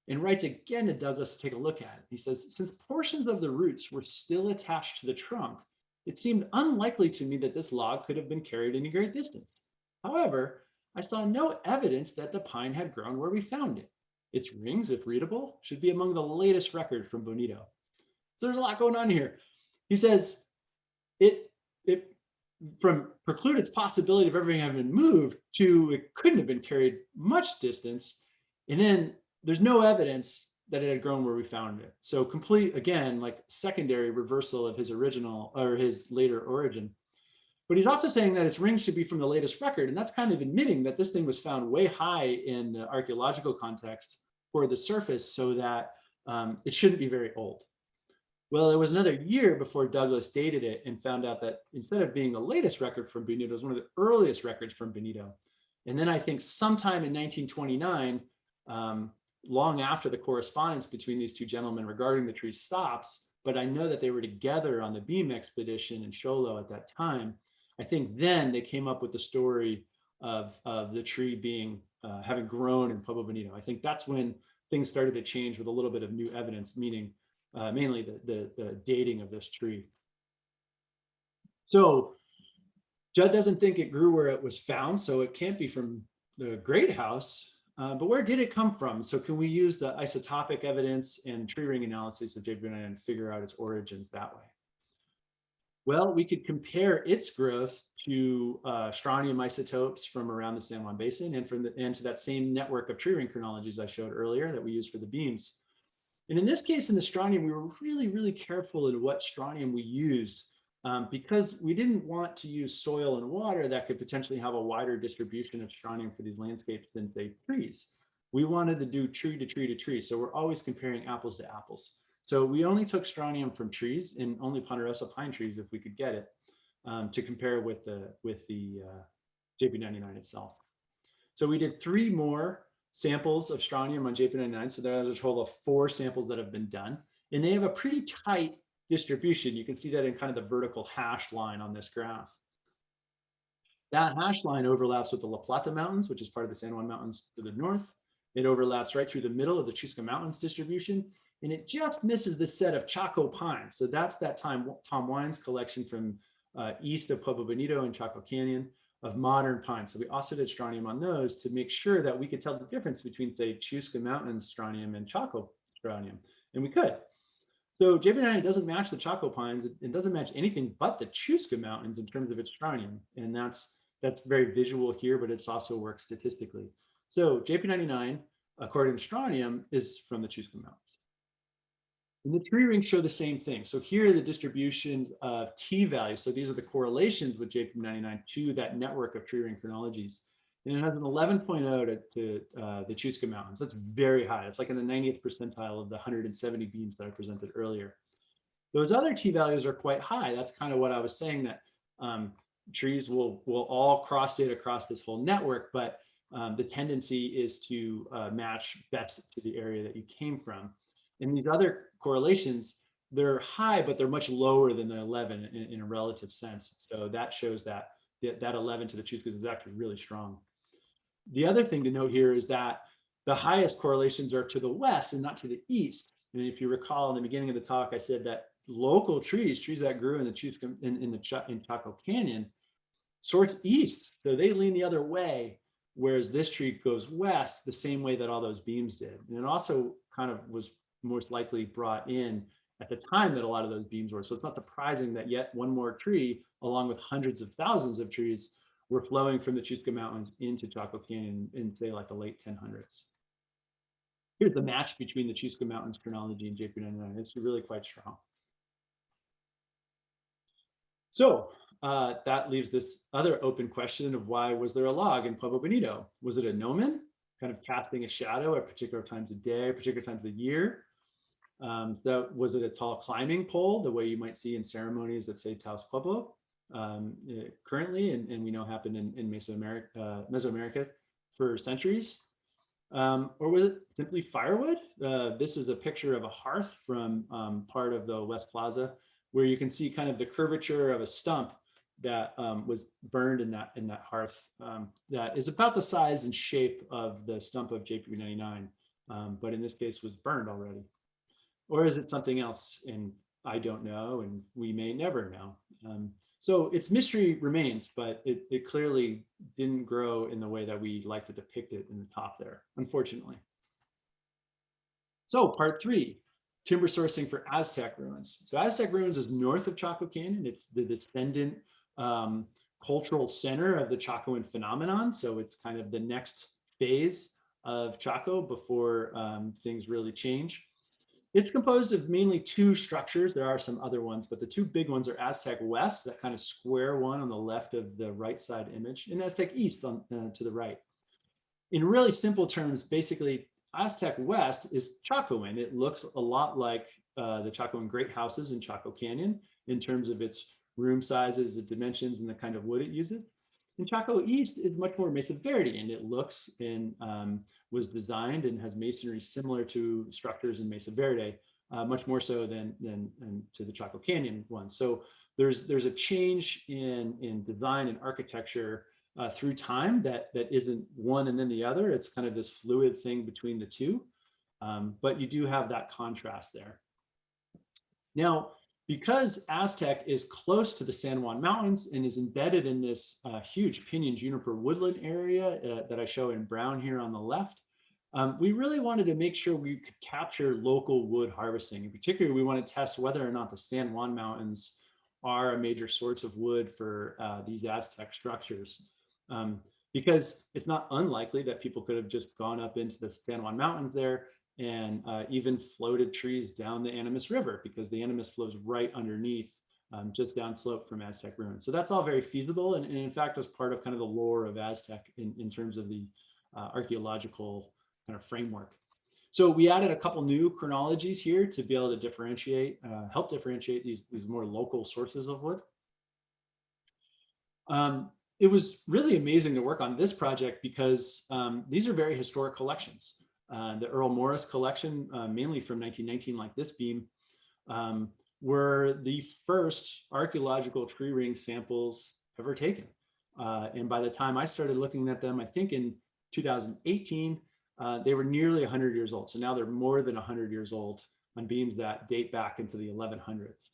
and writes again to Douglas to take a look at it. He says, since portions of the roots were still attached to the trunk, it seemed unlikely to me that this log could have been carried any great distance. However, I saw no evidence that the pine had grown where we found it. Its rings, if readable, should be among the latest record from Bonito. So there's a lot going on here. He says it from preclude its possibility of everything having been moved to it couldn't have been carried much distance. And then there's no evidence that it had grown where we found it. So complete, again, like secondary reversal of his original or his later origin. But he's also saying that its rings should be from the latest record. And that's kind of admitting that this thing was found way high in the archaeological context for the surface, so that it shouldn't be very old. Well, it was another year before Douglas dated it and found out that instead of being the latest record from Bonito, it was one of the earliest records from Bonito. And then I think sometime in 1929, long after the correspondence between these two gentlemen regarding the tree stops, but I know that they were together on the beam expedition in Xolo at that time. I think then they came up with the story of the tree being having grown in Pueblo Bonito. I think that's when things started to change with a little bit of new evidence, meaning mainly the dating of this tree. So Judd doesn't think it grew where it was found, so it can't be from the Great House. But where did it come from? So can we use the isotopic evidence and tree ring analysis of JP9 and figure out its origins that way? Well, we could compare its growth to strontium isotopes from around the San Juan Basin and to that same network of tree ring chronologies I showed earlier that we used for the beams. And in this case, in the strontium, we were really, really careful in what strontium we used because we didn't want to use soil and water that could potentially have a wider distribution of strontium for these landscapes than, say, trees. We wanted to do tree to tree to tree. So we're always comparing apples to apples. So we only took strontium from trees and only Ponderosa pine trees if we could get it to compare with the JP99 itself. So we did 3 more samples of strontium on JP99. So there's a total of 4 samples that have been done. And they have a pretty tight distribution. You can see that in kind of the vertical hash line on this graph. That hash line overlaps with the La Plata Mountains, which is part of the San Juan Mountains to the north. It overlaps right through the middle of the Chusca Mountains distribution. And it just misses the set of Chaco pines. So that's that Tom Wine's collection from east of Pueblo Bonito and Chaco Canyon of modern pines. So we also did strontium on those to make sure that we could tell the difference between, say, Chusca Mountains strontium and Chaco strontium. And we could. So JP9 doesn't match the Chaco pines. It doesn't match anything but the Chusca Mountains in terms of its strontium. And that's very visual here, but it's also works statistically. So JP99, according to strontium, is from the Chusca Mountains. And the tree rings show the same thing. So here are the distribution of T values. So these are the correlations with JP99 to that network of tree ring chronologies. And it has an 11.0 to the Chusca Mountains. That's very high. It's like in the 90th percentile of the 170 beams that I presented earlier. Those other T values are quite high. That's kind of what I was saying, that trees will all cross data across this whole network, but the tendency is to match best to the area that you came from. And these other correlations, they're high, but they're much lower than the 11 in a relative sense. So that shows that 11 to the Chuscas is actually really strong. The other thing to note here is that the highest correlations are to the west and not to the east. And if you recall in the beginning of the talk, I said that local trees that grew in the Chusca in Chaco Canyon, source east. So they lean the other way, whereas this tree goes west the same way that all those beams did. And it also kind of was most likely brought in at the time that a lot of those beams were. So it's not surprising that yet one more tree, along with hundreds of thousands of trees, were flowing from the Chaco Mountains into Chaco Canyon in, say, like the late 1000s. Here's the match between the Chaco Mountains chronology and JP99. It's really quite strong. So that leaves this other open question of why was there a log in Pueblo Bonito? Was it a gnomon, kind of casting a shadow at particular times of day, particular times of the year? Was it a tall climbing pole, the way you might see in ceremonies that say Taos Pueblo currently, and we know happened in Mesoamerica for centuries? Or was it simply firewood? This is a picture of a hearth from part of the West Plaza, where you can see kind of the curvature of a stump that was burned in that hearth that is about the size and shape of the stump of JP99, but in this case was burned already. Or is it something else? And I don't know, and we may never know. So its mystery remains, but it clearly didn't grow in the way that we like to depict it in the top there, unfortunately. So part 3, timber sourcing for Aztec ruins. So Aztec ruins is north of Chaco Canyon. It's the descendant cultural center of the Chacoan phenomenon. So it's kind of the next phase of Chaco before things really change. It's composed of mainly 2 structures. There are some other ones, but the 2 big ones are Aztec West, that kind of square one on the left of the right side image, and Aztec East on, to the right. In really simple terms, basically, Aztec West is Chacoan. It looks a lot like the Chacoan great houses in Chaco Canyon in terms of its room sizes, the dimensions, and the kind of wood it uses. And Chaco East is much more Mesa Verde, and it looks and was designed and has masonry similar to structures in Mesa Verde, much more so than to the Chaco Canyon one. So there's a change in design and architecture through time that isn't one and then the other. It's kind of this fluid thing between the 2, but you do have that contrast there. Now, because Aztec is close to the San Juan Mountains and is embedded in this huge pinyon juniper woodland area that I show in brown here on the left, we really wanted to make sure we could capture local wood harvesting. In particular, we want to test whether or not the San Juan Mountains are a major source of wood for these Aztec structures. Because it's not unlikely that people could have just gone up into the San Juan Mountains there and even floated trees down the Animas River, because the Animas flows right underneath, just downslope from Aztec ruins. So that's all very feasible, and in fact was part of kind of the lore of Aztec in terms of the archaeological kind of framework. So we added a couple new chronologies here to be able to differentiate, help differentiate these more local sources of wood. It was really amazing to work on this project because these are very historic collections. The Earl Morris collection, mainly from 1919, like this beam, were the first archaeological tree ring samples ever taken. And by the time I started looking at them, I think in 2018, they were nearly 100 years old. So now they're more than 100 years old on beams that date back into the 1100s.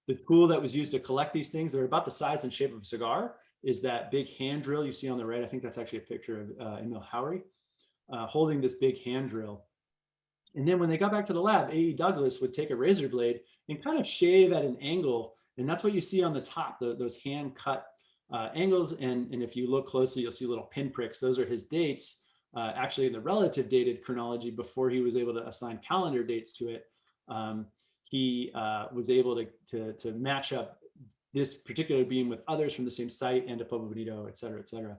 The tool that was used to collect these things, they're about the size and shape of a cigar, is that big hand drill you see on the right. I think that's actually a picture of Emil Howry holding this big hand drill. And then when they got back to the lab, A.E. Douglas would take a razor blade and kind of shave at an angle. And that's what you see on the top, those hand cut angles. And if you look closely, you'll see little pinpricks. Those are his dates, actually in the relative dated chronology before he was able to assign calendar dates to it. He was able to match up this particular beam with others from the same site and to Pablo Benito, et cetera, et cetera.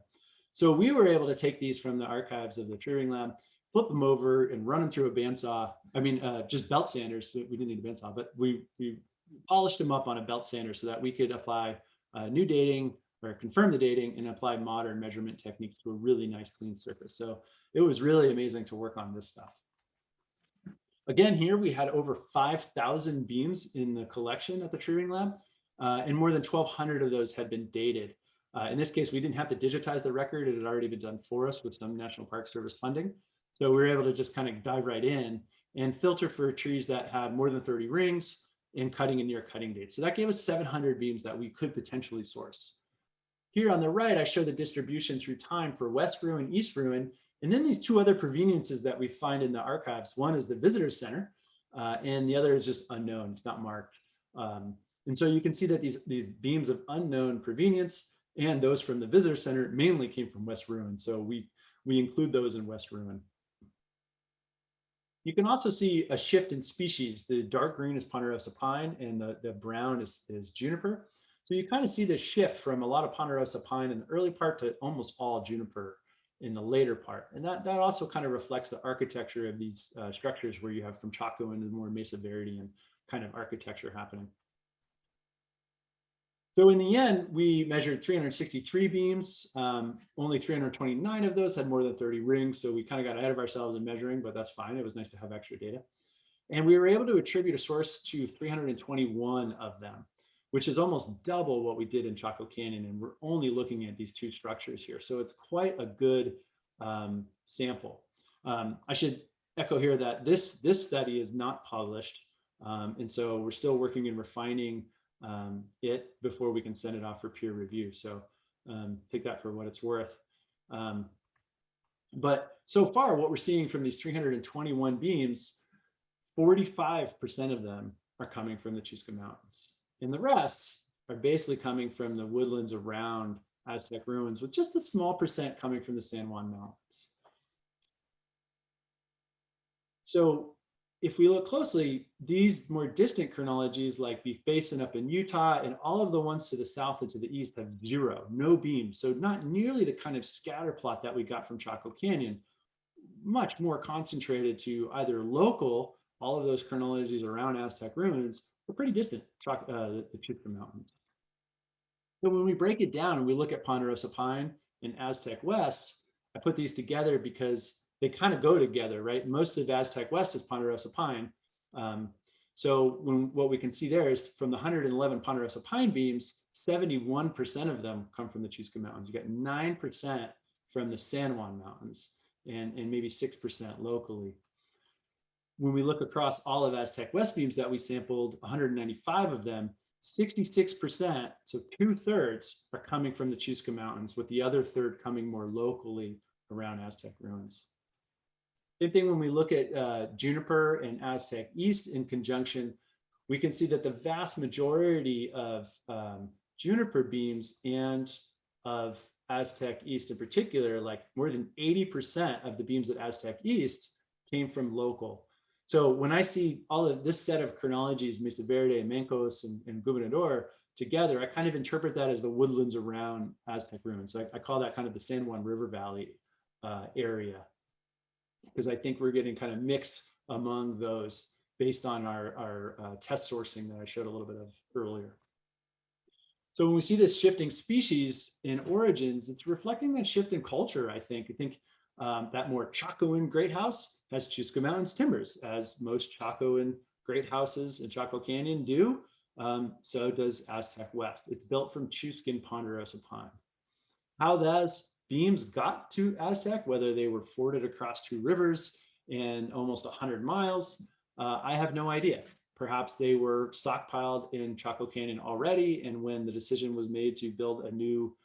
So we were able to take these from the archives of the Tree Ring Lab, flip them over and run them through a bandsaw. I mean, just belt sanders. We didn't need a bandsaw, but we polished them up on a belt sander so that we could apply new dating or confirm the dating and apply modern measurement techniques to a really nice clean surface. So it was really amazing to work on this stuff. Again, here we had over 5,000 beams in the collection at the Tree Ring Lab, and more than 1,200 of those had been dated. In this case, we didn't have to digitize the record. It had already been done for us with some National Park Service funding. So we were able to just kind of dive right in and filter for trees that had more than 30 rings and cutting and near cutting dates. So that gave us 700 beams that we could potentially source. Here on the right, I show the distribution through time for West Ruin, East Ruin, and then these two other proveniences that we find in the archives. One is the visitor center, and the other is just unknown, it's not marked. And so you can see that these beams of unknown provenience and those from the visitor center mainly came from West Ruin. So we include those in West Ruin. You can also see a shift in species. The dark green is Ponderosa pine and the brown is juniper. So you kind of see this shift from a lot of Ponderosa pine in the early part to almost all juniper in the later part. And that also kind of reflects the architecture of these structures where you have from Chaco into more Mesa Verde and kind of architecture happening. So in the end, we measured 363 beams. Only 329 of those had more than 30 rings. So we kind of got ahead of ourselves in measuring, but that's fine. It was nice to have extra data. And we were able to attribute a source to 321 of them, which is almost double what we did in Chaco Canyon. And we're only looking at these two structures here. So it's quite a good sample. I should echo here that this study is not published. And so we're still working and refining it before we can send it off for peer review. So take that for what it's worth. But so far, what we're seeing from these 321 beams, 45% of them are coming from the Chusca Mountains. And the rest are basically coming from the woodlands around Aztec ruins, with just a small percent coming from the San Juan Mountains. So if we look closely, these more distant chronologies like Beef Basin up in Utah and all of the ones to the south and to the east have zero, no beams. So not nearly the kind of scatter plot that we got from Chaco Canyon, much more concentrated to either local, all of those chronologies around Aztec ruins, or pretty distant, the Chusca Mountains. So when we break it down and we look at Ponderosa pine and Aztec West, I put these together because they kind of go together, right? Most of Aztec West is Ponderosa pine. So what we can see there is from the 111 Ponderosa pine beams, 71% of them come from the Chusca Mountains. You got 9% from the San Juan Mountains and maybe 6% locally. When we look across all of Aztec West beams that we sampled, 195 of them, 66%, so 2/3 are coming from the Chusca Mountains, with the other third coming more locally around Aztec ruins. Same thing when we look at juniper and Aztec East in conjunction, we can see that the vast majority of juniper beams and of Aztec East in particular, like more than 80% of the beams at Aztec East came from local. So when I see all of this set of chronologies, Mesa Verde, Mancos, and Gobernador together, I kind of interpret that as the woodlands around Aztec ruins. So I call that kind of the San Juan River Valley area, because I think we're getting kind of mixed among those based on our test sourcing that I showed a little bit of earlier. So when we see this shifting species in origins, it's reflecting that shift in culture, I think. That more Chacoan great house has Chusca Mountains timbers, as most Chacoan great houses in Chaco Canyon do. So does Aztec West. It's built from Chuscan Ponderosa pine. How those beams got to Aztec, whether they were forded across two rivers and almost 100 miles, I have no idea. Perhaps they were stockpiled in Chaco Canyon already, and when the decision was made to build a new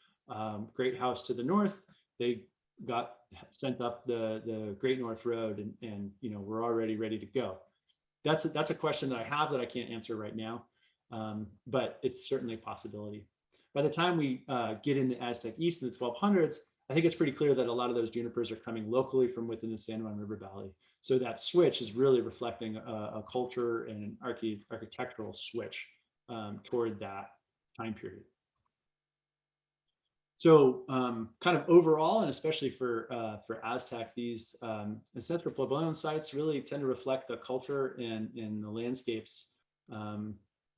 great house to the north, they got sent up the Great North Road and we're already ready to go. That's a question that I have that I can't answer right now, but it's certainly a possibility. By the time we get into Aztec East in the 1200s, I think it's pretty clear that a lot of those junipers are coming locally from within the San Juan River Valley. So that switch is really reflecting a culture and an architectural switch toward that time period. So kind of overall, and especially for Aztec, these ancestral Pueblo sites really tend to reflect the culture and the landscapes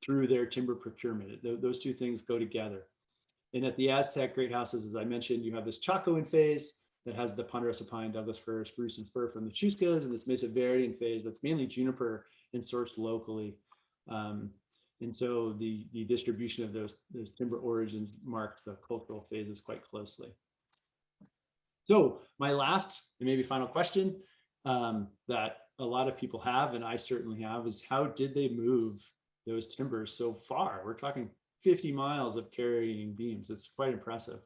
through their timber procurement. Those two things go together. And at the Aztec great houses, as I mentioned, you have this Chacoan phase that has the Ponderosa pine, Douglas fir, spruce, and fir from the Chuscas, and this Mesa Verde phase that's mainly juniper and sourced locally. And so the distribution of those timber origins marks the cultural phases quite closely. So my last and maybe final question that a lot of people have, and I certainly have, is how did they move those timbers so far? We're talking 50 miles of carrying beams. It's quite impressive.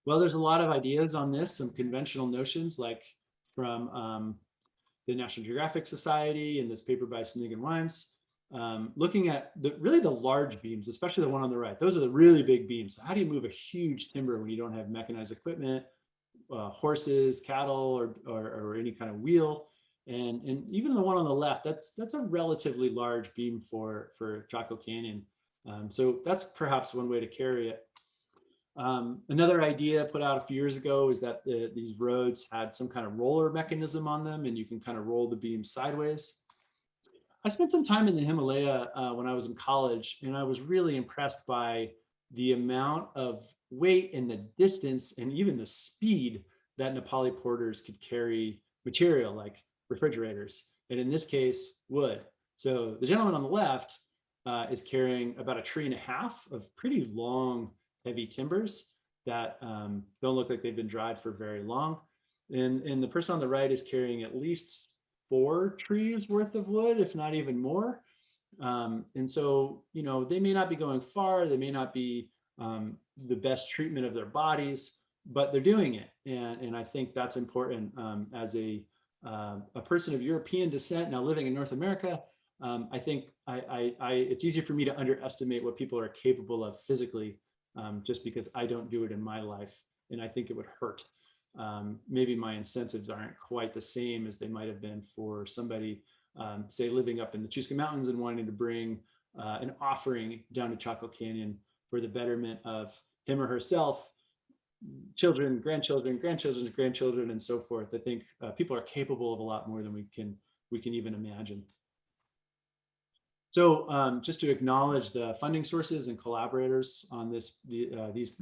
Well, there's a lot of ideas on this, some conventional notions like from the National Geographic Society and this paper by Snig and Wines, looking at really the large beams, especially the one on the right. Those are the really big beams. How do you move a huge timber when you don't have mechanized equipment, horses, cattle, or any kind of wheel? And even the one on the left, that's a relatively large beam for Chaco Canyon. So that's perhaps one way to carry it. Another idea put out a few years ago is that these roads had some kind of roller mechanism on them, and you can kind of roll the beam sideways. I spent some time in the Himalaya when I was in college, and I was really impressed by the amount of weight and the distance and even the speed that Nepali porters could carry material like refrigerators, and in this case, wood. So the gentleman on the left is carrying about 1.5 trees of pretty long, heavy timbers that don't look like they've been dried for very long. And the person on the right is carrying at least 4 trees worth of wood, if not even more. And so, you know, they may not be going far, they may not be the best treatment of their bodies, but they're doing it. And I think that's important as a person of European descent now living in North America. I think it's easier for me to underestimate what people are capable of physically, just because I don't do it in my life, and I think it would hurt. Maybe my incentives aren't quite the same as they might have been for somebody, say, living up in the Chaco Mountains and wanting to bring an offering down to Chaco Canyon for the betterment of him or herself, children, grandchildren, grandchildren's grandchildren, and so forth. I think people are capable of a lot more than we can even imagine. So just to acknowledge the funding sources and collaborators on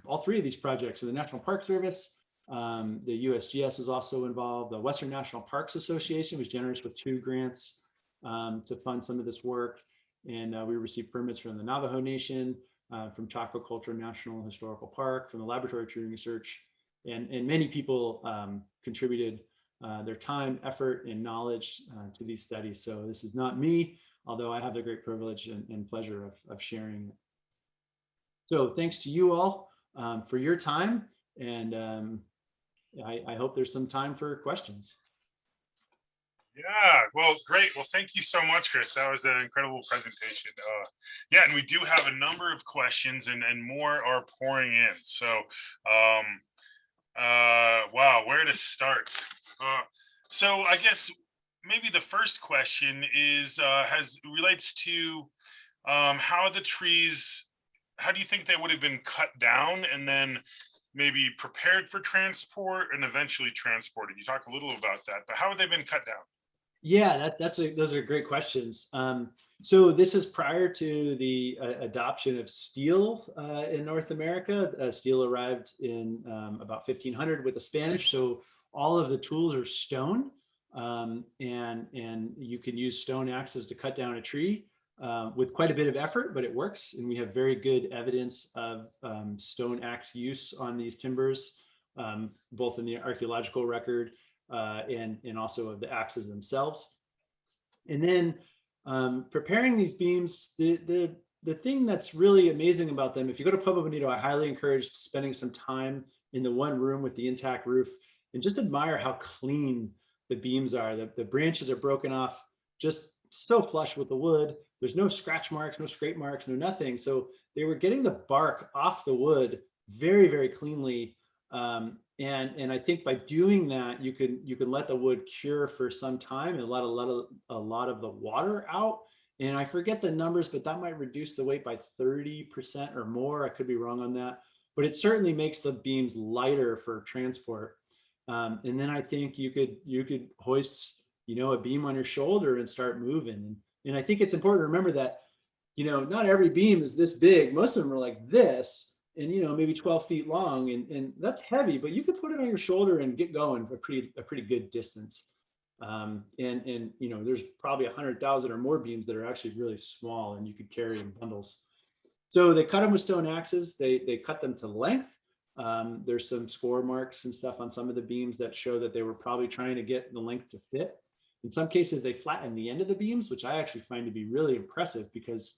all 3 of these projects. So the National Park Service, the USGS is also involved. The Western National Parks Association was generous with 2 grants to fund some of this work. And we received permits from the Navajo Nation, from Chaco Cultural National Historical Park, from the Laboratory of Tree Research, and many people contributed their time, effort, and knowledge to these studies. So this is not me, although I have the great privilege and pleasure of sharing it. So thanks to you all for your time, and I hope there's some time for questions. Yeah, well, great. Well, thank you so much, Chris. That was an incredible presentation. Yeah, and we do have a number of questions, and more are pouring in. So, wow, where to start? So I guess maybe the first question is relates to how the trees. How do you think they would have been cut down and then maybe prepared for transport and eventually transported? You talk a little about that, but how have they been cut down? Yeah, those are great questions. So this is prior to the adoption of steel in North America. Steel arrived in about 1500 with the Spanish. So all of the tools are stone, and you can use stone axes to cut down a tree with quite a bit of effort, but it works. And we have very good evidence of stone axe use on these timbers, both in the archaeological record and also of the axes themselves. And then preparing these beams, the thing that's really amazing about them, if you go to Pueblo Bonito, I highly encourage spending some time in the one room with the intact roof and just admire how clean the beams are. The branches are broken off just so flush with the wood. There's no scratch marks, no scrape marks, no nothing. So they were getting the bark off the wood very, very cleanly. And I think by doing that, you can let the wood cure for some time and let a lot of the water out. And I forget the numbers, but that might reduce the weight by 30% or more. I could be wrong on that, but it certainly makes the beams lighter for transport. And then I think you could hoist, a beam on your shoulder and start moving. And I think it's important to remember that, not every beam is this big. Most of them are like this, and maybe 12 feet long, and that's heavy, but you could put it on your shoulder and get going a pretty good distance. And there's probably 100,000 or more beams that are actually really small, and you could carry in bundles. So they cut them with stone axes. They cut them to length. There's some score marks and stuff on some of the beams that show that they were probably trying to get the length to fit. In some cases, they flatten the end of the beams, which I actually find to be really impressive because,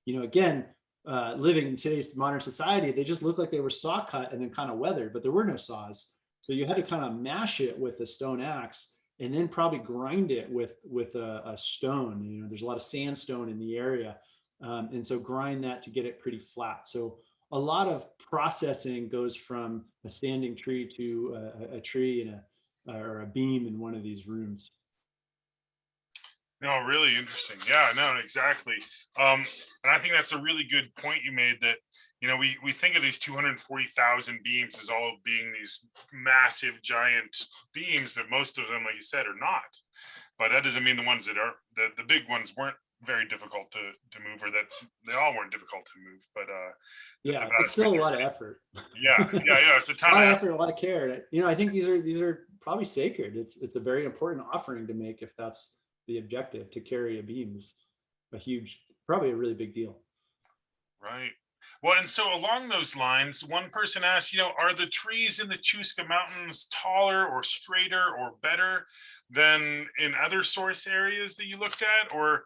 again, living in today's modern society, they just look like they were saw cut and then kind of weathered, but there were no saws. So you had to kind of mash it with a stone axe and then probably grind it with a stone. You know, there's a lot of sandstone in the area. And so grind that to get it pretty flat. So a lot of processing goes from a standing tree to a tree in or a beam in one of these rooms. No, really interesting. Yeah, no, exactly. And I think that's a really good point you made, that, you know, we think of these 240,000 beams as all being these massive giant beams, but most of them, like you said, are not. But that doesn't mean the ones that are, the big ones weren't very difficult to move, or that they all weren't difficult to move. But yeah, it's still a lot of effort. Yeah, it's a ton a lot of of effort, a lot of care. You know, I think these are probably sacred. It's a very important offering to make if that's the objective. To carry a beam is a huge, probably a really big deal. Right. Well, and so along those lines, one person asked, you know, are the trees in the Chusca Mountains taller or straighter or better than in other source areas that you looked at, or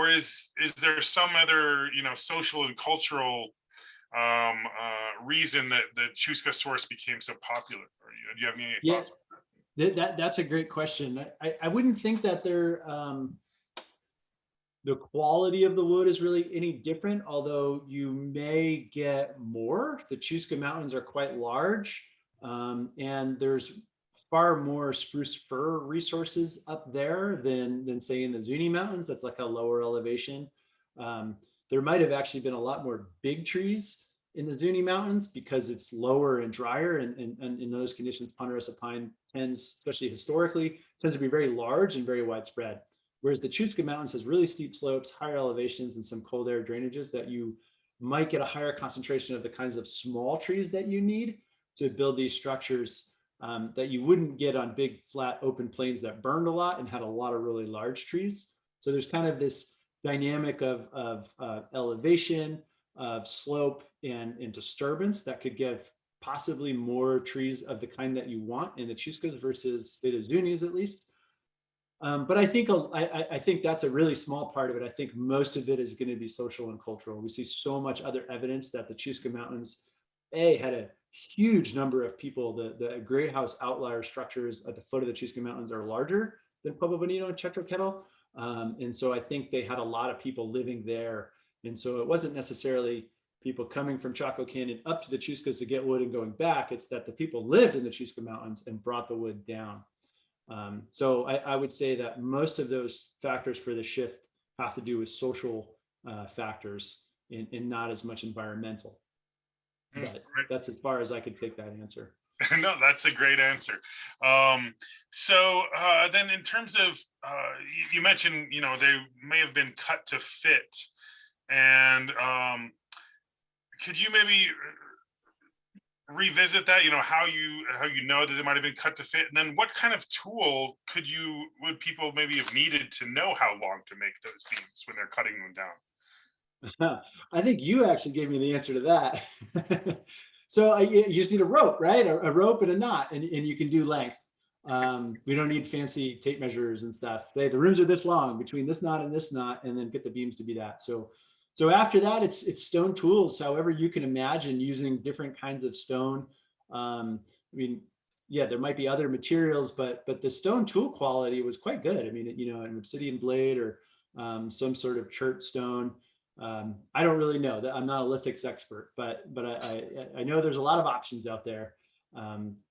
is there some other, you know, social and cultural reason that the Chusca source became so popular for you? Do you have any thoughts on that? That's a great question. I wouldn't think that they're the quality of the wood is really any different, although you may get more. The Chusca Mountains are quite large, and there's far more spruce fir resources up there than say in the Zuni Mountains. That's like a lower elevation. There might have actually been a lot more big trees in the Zuni Mountains because it's lower and drier, and in those conditions, Ponderosa pine tends, especially historically, tends to be very large and very widespread. Whereas the Chusca Mountains has really steep slopes, higher elevations, and some cold air drainages that you might get a higher concentration of the kinds of small trees that you need to build these structures that you wouldn't get on big, flat, open plains that burned a lot and had a lot of really large trees. So there's kind of this dynamic of elevation, of slope, and disturbance that could give possibly more trees of the kind that you want in the Chuscas versus say the Zunis, at least. But I think that's a really small part of it. I think most of it is going to be social and cultural. We see so much other evidence that the Chusca Mountains, had a huge number of people. The Great House outlier structures at the foot of the Chusca Mountains are larger than Pueblo Bonito and Chacoan. And so I think they had a lot of people living there. And so it wasn't necessarily people coming from Chaco Canyon up to the Chuscas to get wood and going back. It's that the people lived in the Chusca Mountains and brought the wood down. So I would say that most of those factors for the shift have to do with social factors and not as much environmental. But that's as far as I could take that answer. No, that's a great answer. So then in terms of, you mentioned, you know, they may have been cut to fit. And could you maybe revisit that, you know, how you know that it might have been cut to fit, and then what kind of tool would people maybe have needed to know how long to make those beams when they're cutting them down? I think you actually gave me the answer to that. So you just need a rope, right? A rope and a knot, and you can do length. We don't need fancy tape measures and stuff. The rooms are this long between this knot and this knot, and then get the beams to be that. So after that, it's stone tools, however you can imagine, using different kinds of stone. I mean, yeah, there might be other materials, but the stone tool quality was quite good. I mean, you know, an obsidian blade or some sort of chert stone. I don't really know that. I'm not a lithics expert, but I know there's a lot of options out there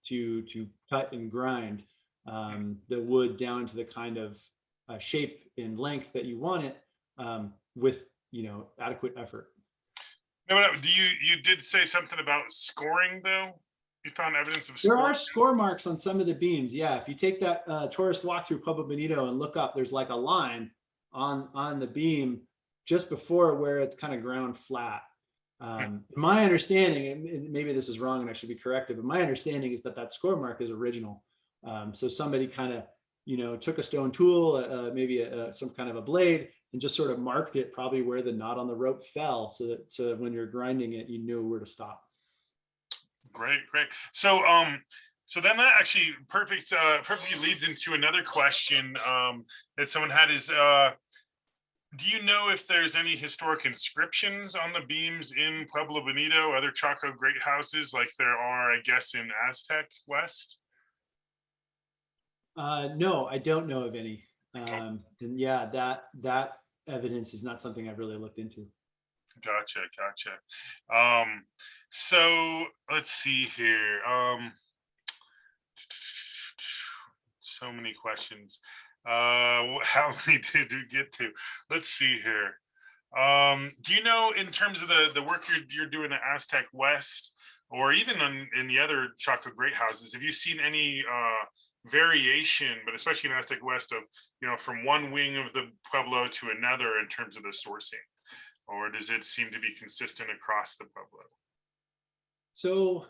to cut and grind the wood down to the kind of shape and length that you want it with, you know, adequate effort. No, you did say something about scoring though? You found evidence of scoring? There are score marks on some of the beams. Yeah, if you take that tourist walk through Pueblo Bonito and look up, there's like a line on the beam just before where it's kind of ground flat. My understanding, and maybe this is wrong and I should be corrected, but my understanding is that score mark is original. So somebody kind of, you know, took a stone tool, maybe some kind of a blade, and just sort of marked it probably where the knot on the rope fell, so that when you're grinding it, you knew where to stop. Great. So then that actually perfectly leads into another question that someone had is, Do you know if there's any historic inscriptions on the beams in Pueblo Bonito, other Chaco great houses like there are, I guess, in Aztec West? No, I don't know of any. Oh, And yeah, that evidence is not something I've really looked into. gotcha, gotcha. Um, so let's see here. So many questions. How many did we get to? Let's see here. Do you know, in terms of the work you're doing at Aztec West, or even in the other Chaco great houses, have you seen any variation, but especially in Aztec West, of, from one wing of the Pueblo to another in terms of the sourcing, or does it seem to be consistent across the Pueblo? So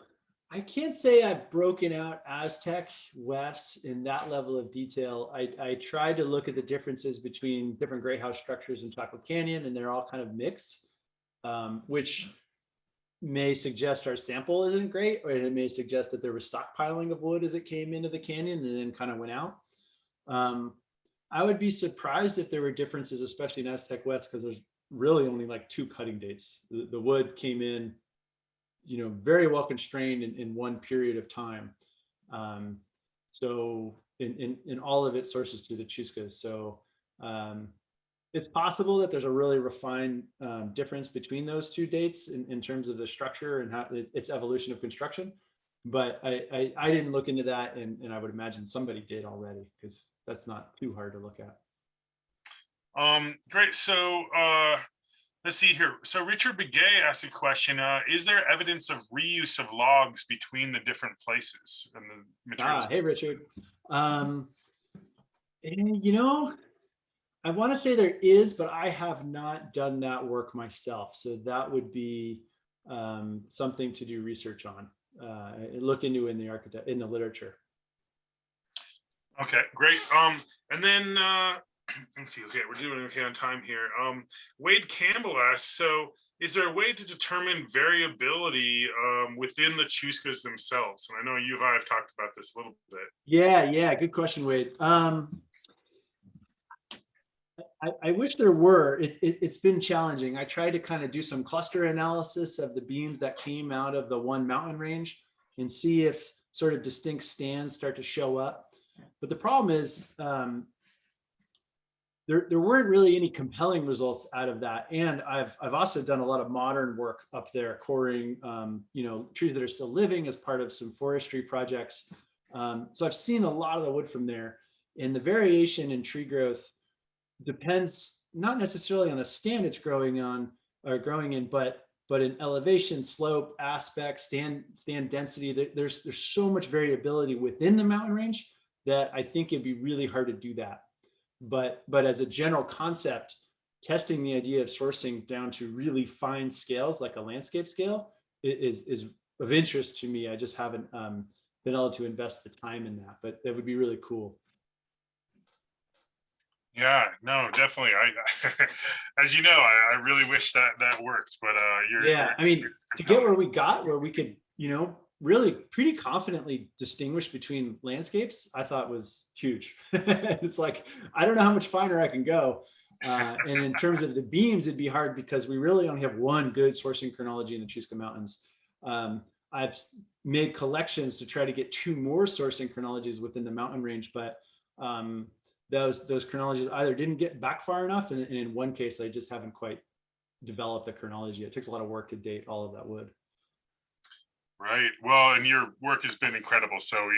I can't say I've broken out Aztec West in that level of detail. I tried to look at the differences between different great house structures in Chaco Canyon, and they're all kind of mixed, which may suggest our sample isn't great, or it may suggest that there was stockpiling of wood as it came into the canyon and then kind of went out. I would be surprised if there were differences, especially in Aztec West, because there's really only like two cutting dates. The wood came in, very well constrained in one period of time. So in all of its sources to the Chuscas. So it's possible that there's a really refined difference between those two dates in terms of the structure and how its evolution of construction. But I didn't look into that, and I would imagine somebody did already, because that's not too hard to look at. Great. So let's see here. So Richard Begay asked a question. Is there evidence of reuse of logs between the different places and the materials? Hey, Richard. And, I want to say there is, but I have not done that work myself. So that would be something to do research on, look into in the literature. Okay, great. And then let's see. Okay, we're doing okay on time here. Wade Campbell asks, so is there a way to determine variability within the Chuscas themselves? And I know you and I have talked about this a little bit. Yeah, good question, Wade. I wish there were. It's been challenging. I tried to kind of do some cluster analysis of the beams that came out of the one mountain range and see if sort of distinct stands start to show up. But the problem is there weren't really any compelling results out of that. And I've also done a lot of modern work up there, coring trees that are still living as part of some forestry projects. So I've seen a lot of the wood from there, and the variation in tree growth depends not necessarily on the stand it's growing on or growing in, but in elevation, slope, aspect, stand density. There's so much variability within the mountain range that I think it'd be really hard to do that. But as a general concept, testing the idea of sourcing down to really fine scales, like a landscape scale, is of interest to me. I just haven't been able to invest the time in that, but that would be really cool. Yeah, no, definitely. I as you know, I really wish that worked, but I mean, to get where we got, where we could, really pretty confidently distinguish between landscapes, I thought was huge. It's like, I don't know how much finer I can go. And in terms of the beams, it'd be hard because we really only have one good sourcing chronology in the Chusca Mountains. I've made collections to try to get two more sourcing chronologies within the mountain range, but those chronologies either didn't get back far enough, and in one case, I just haven't quite developed the chronology. It takes a lot of work to date all of that wood. Right. Well, and your work has been incredible, so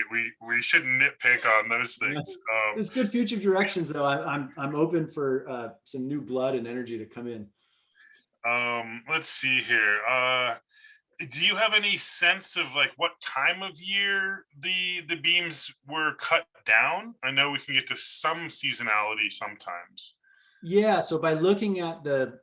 we shouldn't nitpick on those things. It's good future directions, though. I'm open for some new blood and energy to come in. Let's see here. Do you have any sense of like what time of year the beams were cut down? I know we can get to some seasonality sometimes. Yeah, so by looking at the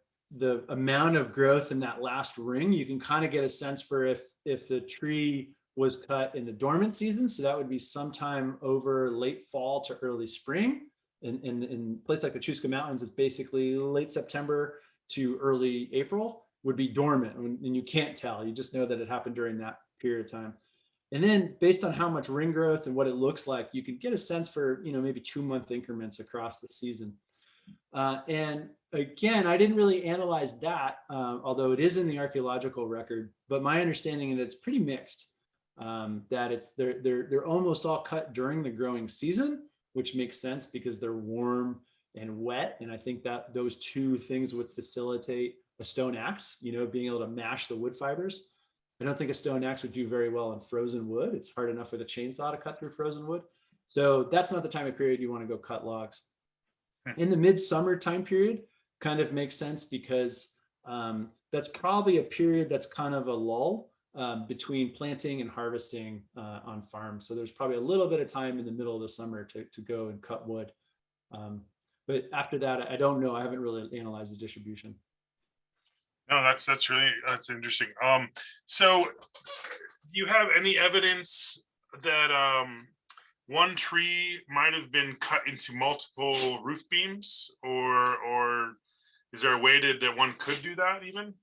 amount of growth in that last ring, you can kind of get a sense for if the tree was cut in the dormant season. So that would be sometime over late fall to early spring. In a place like the Chusca Mountains, it's basically late September to early April would be dormant, and you can't tell. You just know that it happened during that period of time. And then based on how much ring growth and what it looks like, you could get a sense for, maybe 2-month increments across the season. And again, I didn't really analyze that, although it is in the archaeological record, but my understanding is it's pretty mixed. That they're almost all cut during the growing season, which makes sense because they're warm and wet. And I think that those two things would facilitate a stone axe, being able to mash the wood fibers. I don't think a stone axe would do very well in frozen wood. It's hard enough with a chainsaw to cut through frozen wood. So that's not the time of period you want to go cut logs. In the midsummer time period kind of makes sense because that's probably a period that's kind of a lull between planting and harvesting on farms. So there's probably a little bit of time in the middle of the summer to go and cut wood. But after that, I don't know. I haven't really analyzed the distribution. No, that's interesting. So do you have any evidence that one tree might have been cut into multiple roof beams, or is there a way that one could do that even?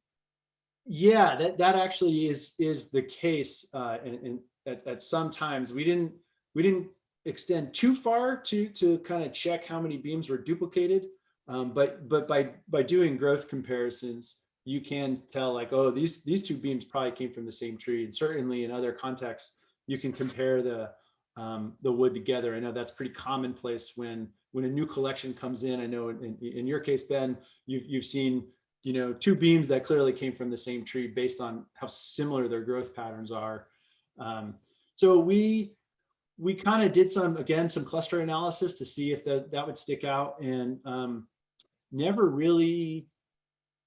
Yeah, that actually is the case. And at some times we didn't extend too far to kind of check how many beams were duplicated. But by doing growth comparisons, you can tell like, oh, these two beams probably came from the same tree. And certainly in other contexts, you can compare the wood together. I know that's pretty commonplace when a new collection comes in. I know in your case, Ben, you've seen two beams that clearly came from the same tree based on how similar their growth patterns are. So we kind of did some cluster analysis to see if that would stick out, and never really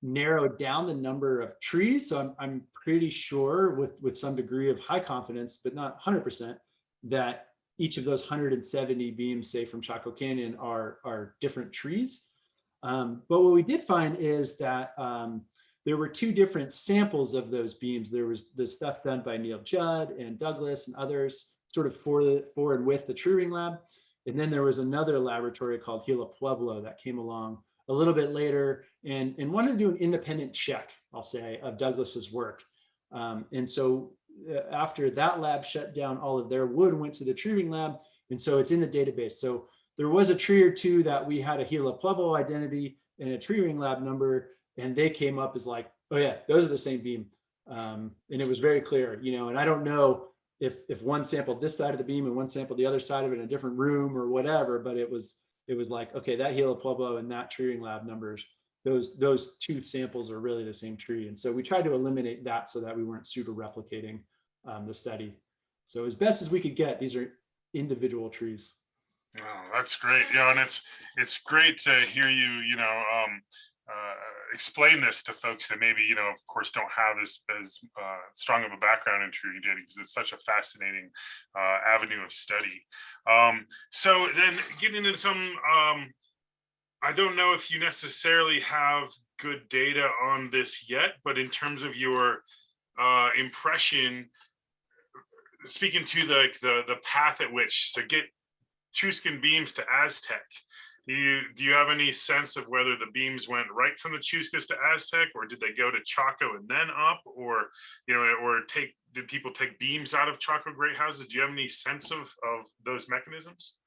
narrowed down the number of trees. So I'm pretty sure with some degree of high confidence, but not 100%, that each of those 170 beams, say from Chaco Canyon, are different trees. But what we did find is that there were two different samples of those beams. There was the stuff done by Neil Judd and Douglas and others, sort of for and with the Tree Ring Lab. And then there was another laboratory called Pueblo that came along a little bit later and wanted to do an independent check, I'll say, of Douglas's work. And so after that lab shut down, all of their wood went to the Tree Ring Lab. And so it's in the database. So there was a tree or two that we had a Pueblo identity and a Tree Ring Lab number, and they came up as like, oh yeah, those are the same beam. And it was very clear, and I don't know if one sampled this side of the beam and one sampled the other side of it in a different room or whatever, but it was like, okay, that Pueblo and that Tree Ring Lab numbers, those two samples are really the same tree. And so we tried to eliminate that so that we weren't pseudo replicating the study. So as best as we could get, these are individual trees. Oh, that's great. And it's great to hear you, explain this to folks that maybe, of course, don't have as strong of a background in tree digging, because it's such a fascinating avenue of study. So then getting into some, I don't know if you necessarily have good data on this yet, but in terms of your impression, speaking to the path at which to get Chuscan beams to Aztec, do you have any sense of whether the beams went right from the Chuscas to Aztec, or did they go to Chaco and then up, or did people take beams out of Chaco great houses? Do you have any sense of those mechanisms?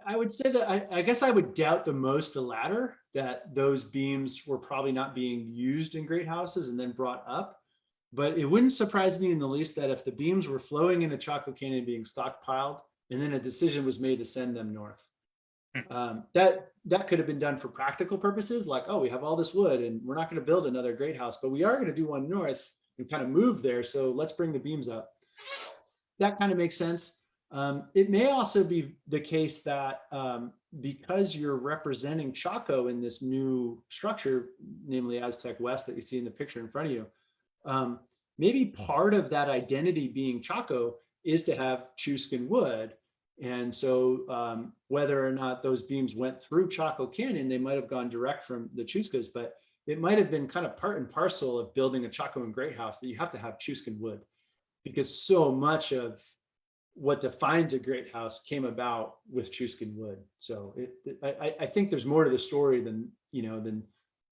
I would say that I guess I would doubt the latter, that those beams were probably not being used in great houses and then brought up. But it wouldn't surprise me in the least that if the beams were flowing into Chaco Canyon being stockpiled, and then a decision was made to send them north. That could have been done for practical purposes, like, oh, we have all this wood and we're not going to build another great house, but we are going to do one north and kind of move there. So let's bring the beams up. That kind of makes sense. It may also be the case that because you're representing Chaco in this new structure, namely Aztec West that you see in the picture in front of you, maybe part of that identity being Chaco is to have Chuscan wood. And so whether or not those beams went through Chaco Canyon, they might have gone direct from the Chuscas, but it might have been kind of part and parcel of building a Chacoan great house that you have to have Chuscan wood, because so much of what defines a great house came about with Chuscan wood. So I think there's more to the story than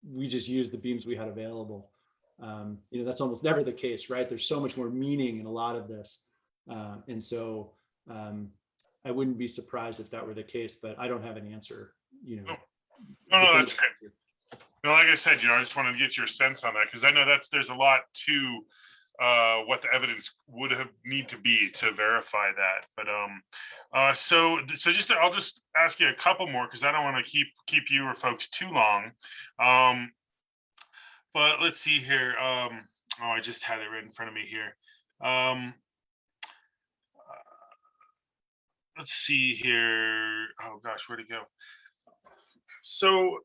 we just use the beams we had available. That's almost never the case, right? There's so much more meaning in a lot of this. And so I wouldn't be surprised if that were the case, but I don't have an answer, No, no, that's definitive okay. answer. No, like I said, I just wanted to get your sense on that because I know there's a lot to what the evidence would have need to be to verify that. But so I'll just ask you a couple more because I don't want to keep you or folks too long. But let's see here. Oh, I just had it right in front of me here. Let's see here. Oh gosh, where'd it go? So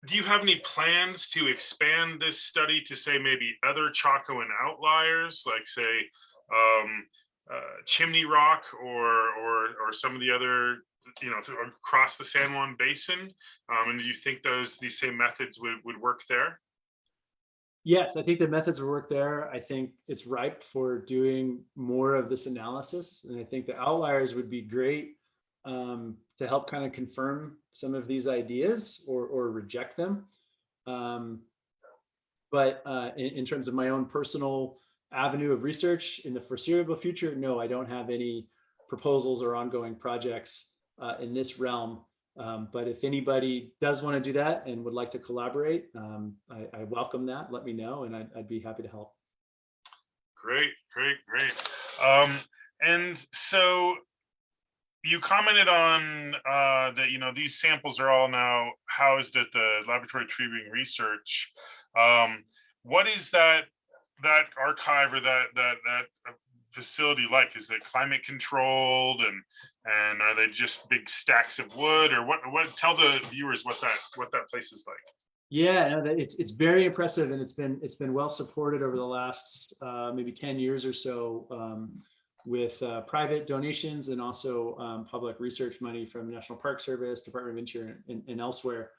do you have any plans to expand this study to say maybe other Chacoan outliers, like say Chimney Rock or some of the other, across the San Juan Basin? And do you think these same methods would work there? Yes, I think the methods will work there. I think it's ripe for doing more of this analysis. And I think the outliers would be great to help kind of confirm some of these ideas or reject them. But in terms of my own personal avenue of research in the foreseeable future, no, I don't have any proposals or ongoing projects in this realm. But if anybody does want to do that and would like to collaborate, I welcome that. Let me know, and I'd be happy to help. Great. And so you commented on that, these samples are all now housed at the Laboratory of Tree Ring Research. What is that archive or that facility like? Is it climate controlled and are they just big stacks of wood, or what? Tell the viewers what that place is like. Yeah, no, it's very impressive, and it's been well supported over the last maybe 10 years or so with private donations and also public research money from National Park Service, Department of Interior, and elsewhere.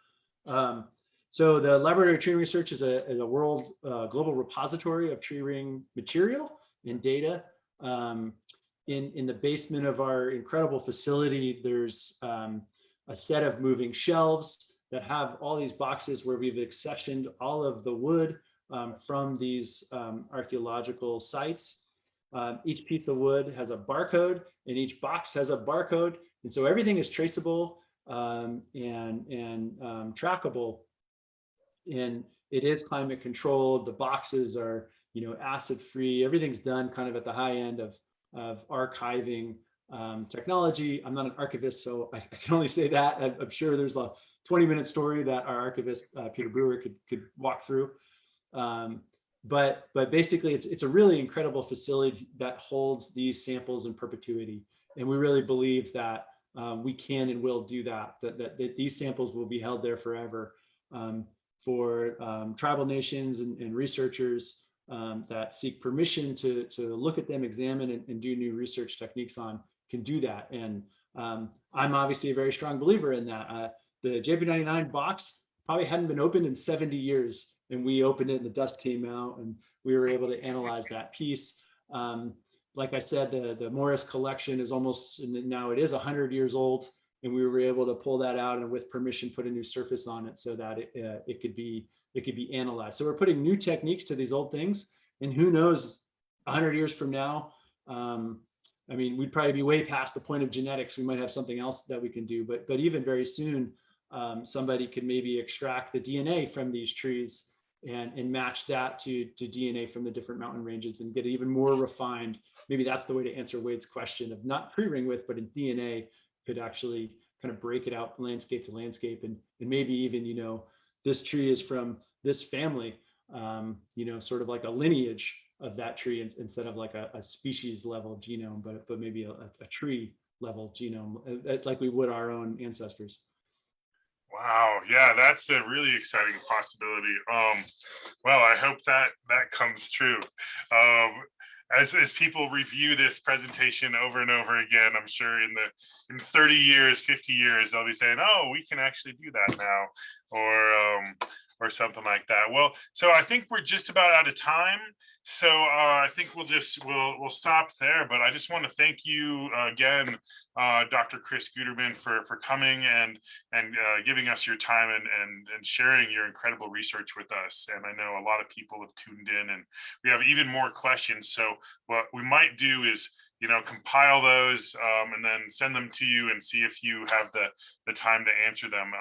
So the Laboratory of Tree Ring Research is a world global repository of tree ring material and data. In the basement of our incredible facility, there's a set of moving shelves that have all these boxes where we've accessioned all of the wood from these archaeological sites. Each piece of wood has a barcode, and each box has a barcode, and so everything is traceable and trackable. And it is climate controlled. The boxes are, acid free. Everything's done kind of at the high end of archiving technology. I'm not an archivist, so I can only say that. I'm sure there's a 20-minute story that our archivist Peter Brewer could walk through. But basically, it's a really incredible facility that holds these samples in perpetuity, and we really believe that we can and will do that. That these samples will be held there forever. For tribal nations and researchers that seek permission to look at them, examine, and do new research techniques on, can do that. And I'm obviously a very strong believer in that. The JP99 box probably hadn't been opened in 70 years, and we opened it and the dust came out, and we were able to analyze that piece. Like I said, the Morris collection is almost, now it is 100 years old, and we were able to pull that out and with permission put a new surface on it so that it could be analyzed. So we're putting new techniques to these old things, and who knows, 100 years from now, I mean, we'd probably be way past the point of genetics. We might have something else that we can do, but even very soon, somebody could maybe extract the DNA from these trees and match that to DNA from the different mountain ranges and get it even more refined. Maybe that's the way to answer Wade's question of not pre-ring width, but in DNA could actually kind of break it out landscape to landscape, and maybe even, this tree is from this family, sort of like a lineage of that tree instead of like a species level genome, but maybe a tree level genome, like we would our own ancestors. Wow, yeah, that's a really exciting possibility. Well, I hope that comes true. As people review this presentation over and over again, I'm sure in 30 years, 50 years, they'll be saying, "Oh, we can actually do that now," or something like that. Well, so I think we're just about out of time. So I think we'll stop there. But I just want to thank you again, Dr. Chris Guterman, for coming and giving us your time and sharing your incredible research with us. And I know a lot of people have tuned in, and we have even more questions. So what we might do is compile those and then send them to you and see if you have the time to answer them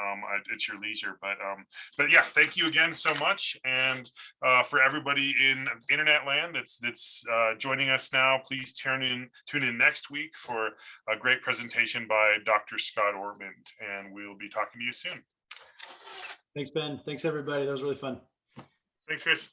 at your leisure. But yeah, thank you again so much. And for everybody in internet land that's joining us now, please tune in next week for a great presentation by Dr. Scott Ortman, and we'll be talking to you soon. Thanks, Ben. Thanks, everybody. That was really fun. Thanks, Chris.